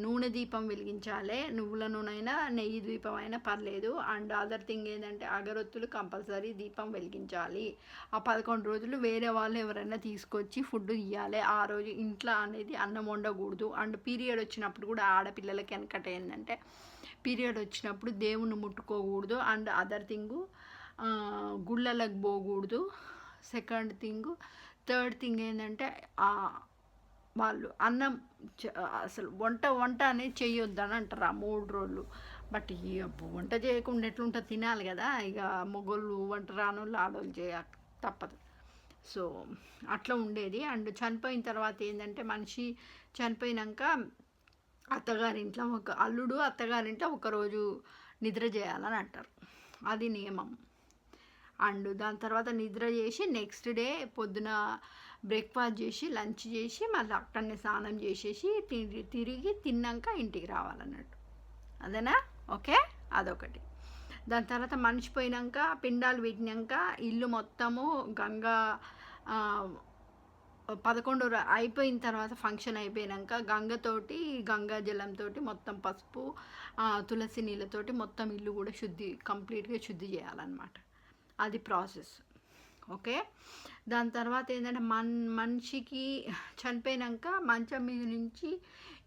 నూనె దీపం వెలిగించాలి. నువ్వుల నూనె అయినా నెయ్యి దీపం అయినా పర్లేదు. అండ్ అదర్ థింగ్ ఏంటంటే అగరొత్తులు కంపల్సరీ దీపం వెలిగించాలి. ఆ 11 రోజులు వేరే వాళ్ళు ఎవరైనా తీసుకొచ్చి ఫుడ్ ఇవ్వాలి. ఆ రోజు ఇంట్లో అనేది అన్నం వండకూడదు. అండ్ పీరియడ్ వచ్చినప్పుడు కూడా ఆడపిల్లలకి వెనకట ఏంటంటే పీరియడ్ వచ్చినప్పుడు దేవుణ్ణి ముట్టుకోకూడదు. అండ్ అదర్ థింగు గుళ్ళలకు పోకూడదు. సెకండ్ థింగు థర్డ్ థింగ్ ఏంటంటే వాళ్ళు అన్నం అసలు వంట అనేది చేయొద్దని అంటారు ఆ 3 రోజులు. బట్ ఈ వంట చేయకుండా ఎట్లుంటుంది, తినాలి కదా. ఇక మొగోళ్ళు వంట రానోళ్ళు ఆడోళ్ళు తప్పదు. సో అట్లా ఉండేది. అండ్ చనిపోయిన తర్వాత ఏంటంటే మనిషి చనిపోయినాక అత్తగారింట్లో అల్లుడు అత్తగారింట్లో ఒకరోజు నిద్ర చేయాలని అంటారు, అది నియమం. అండ్ దాని తర్వాత నిద్ర చేసి నెక్స్ట్ డే పొద్దున బ్రేక్ఫాస్ట్ చేసి లంచ్ చేసి మళ్ళీ అక్కడనే స్నానం చేసేసి తిరిగి తిన్నాక ఇంటికి రావాలన్నట్టు. అదేనా? ఓకే, అదొకటి. దాని తర్వాత మనిషి పోయినాక పిండాలు పెట్టినాక ఇల్లు మొత్తము గంగా 11 అయిపోయిన తర్వాత ఫంక్షన్ అయిపోయినాక గంగా జలంతో మొత్తం పసుపు తులసి నీళ్ళతోటి మొత్తం ఇల్లు కూడా కంప్లీట్గా శుద్ధి చేయాలన్నమాట. అది ప్రాసెస్. ఓకే. దాని తర్వాత ఏంటంటే మనిషికి చనిపోయినాక మంచం మీద నుంచి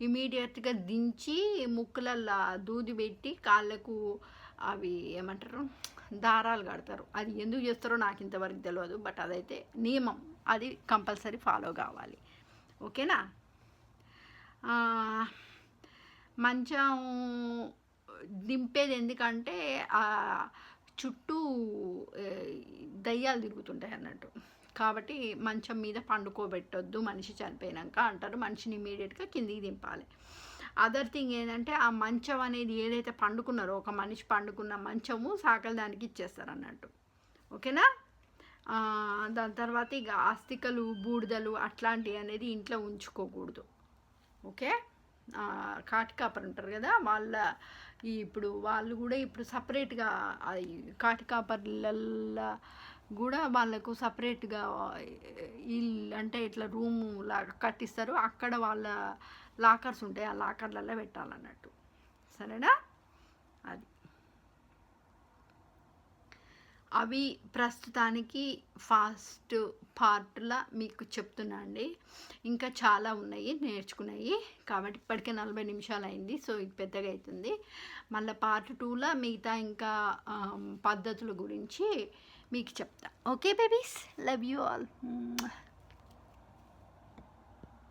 ఇమీడియట్గా దించి ముక్కులల్లో దూది పెట్టి కాళ్ళకు అవి ఏమంటారు దారాలు కడతారు. అది ఎందుకు చేస్తారో నాకు ఇంతవరకు తెలియదు, బట్ అదైతే నియమం, అది కంపల్సరీ ఫాలో కావాలి. ఓకేనా? మంచం దింపేది ఎందుకంటే చుట్టూ దయ్యాలు తిరుగుతుంటాయి అన్నట్టు, కాబట్టి మంచం మీద పండుకోబెట్టొద్దు మనిషి చనిపోయినాక అంటారు. మనిషిని ఇమీడియట్గా కిందికి దింపాలి. అదర్ థింగ్ ఏంటంటే ఆ మంచం అనేది ఏదైతే పండుకున్నారో ఒక మనిషి పండుకున్న మంచము సాకలి దానికి ఇచ్చేస్తారు అన్నట్టు. ఓకేనా? దాని తర్వాత ఇక ఆస్తికలు బూడిదలు అట్లాంటివి అనేది ఇంట్లో ఉంచుకోకూడదు. ఓకే. కాటికాపరు ఉంటారు కదా, ఇప్పుడు వాళ్ళు కూడా ఇప్పుడు సపరేట్గా కాటికాపర్లల్లో కూడా వాళ్ళకు సపరేట్గా ఇల్లు అంటే ఇట్లా రూము లాగా కట్టిస్తారు, అక్కడ వాళ్ళ లాకర్స్ ఉంటాయి, ఆ లాకర్లలో పెట్టాలన్నట్టు. సరేనా? అది అవి ప్రస్తుతానికి ఫాస్ట్ పార్ట్లా మీకు చెప్తున్నా అండి. ఇంకా చాలా ఉన్నాయి నేర్చుకున్నాయి, కాబట్టి ఇప్పటికే 40 నిమిషాలు అయింది. సో ఇది పెద్దగా అవుతుంది. మళ్ళీ పార్ట్ 2లో మిగతా ఇంకా పద్ధతుల గురించి మీకు చెప్తా. Okay babies, love you all.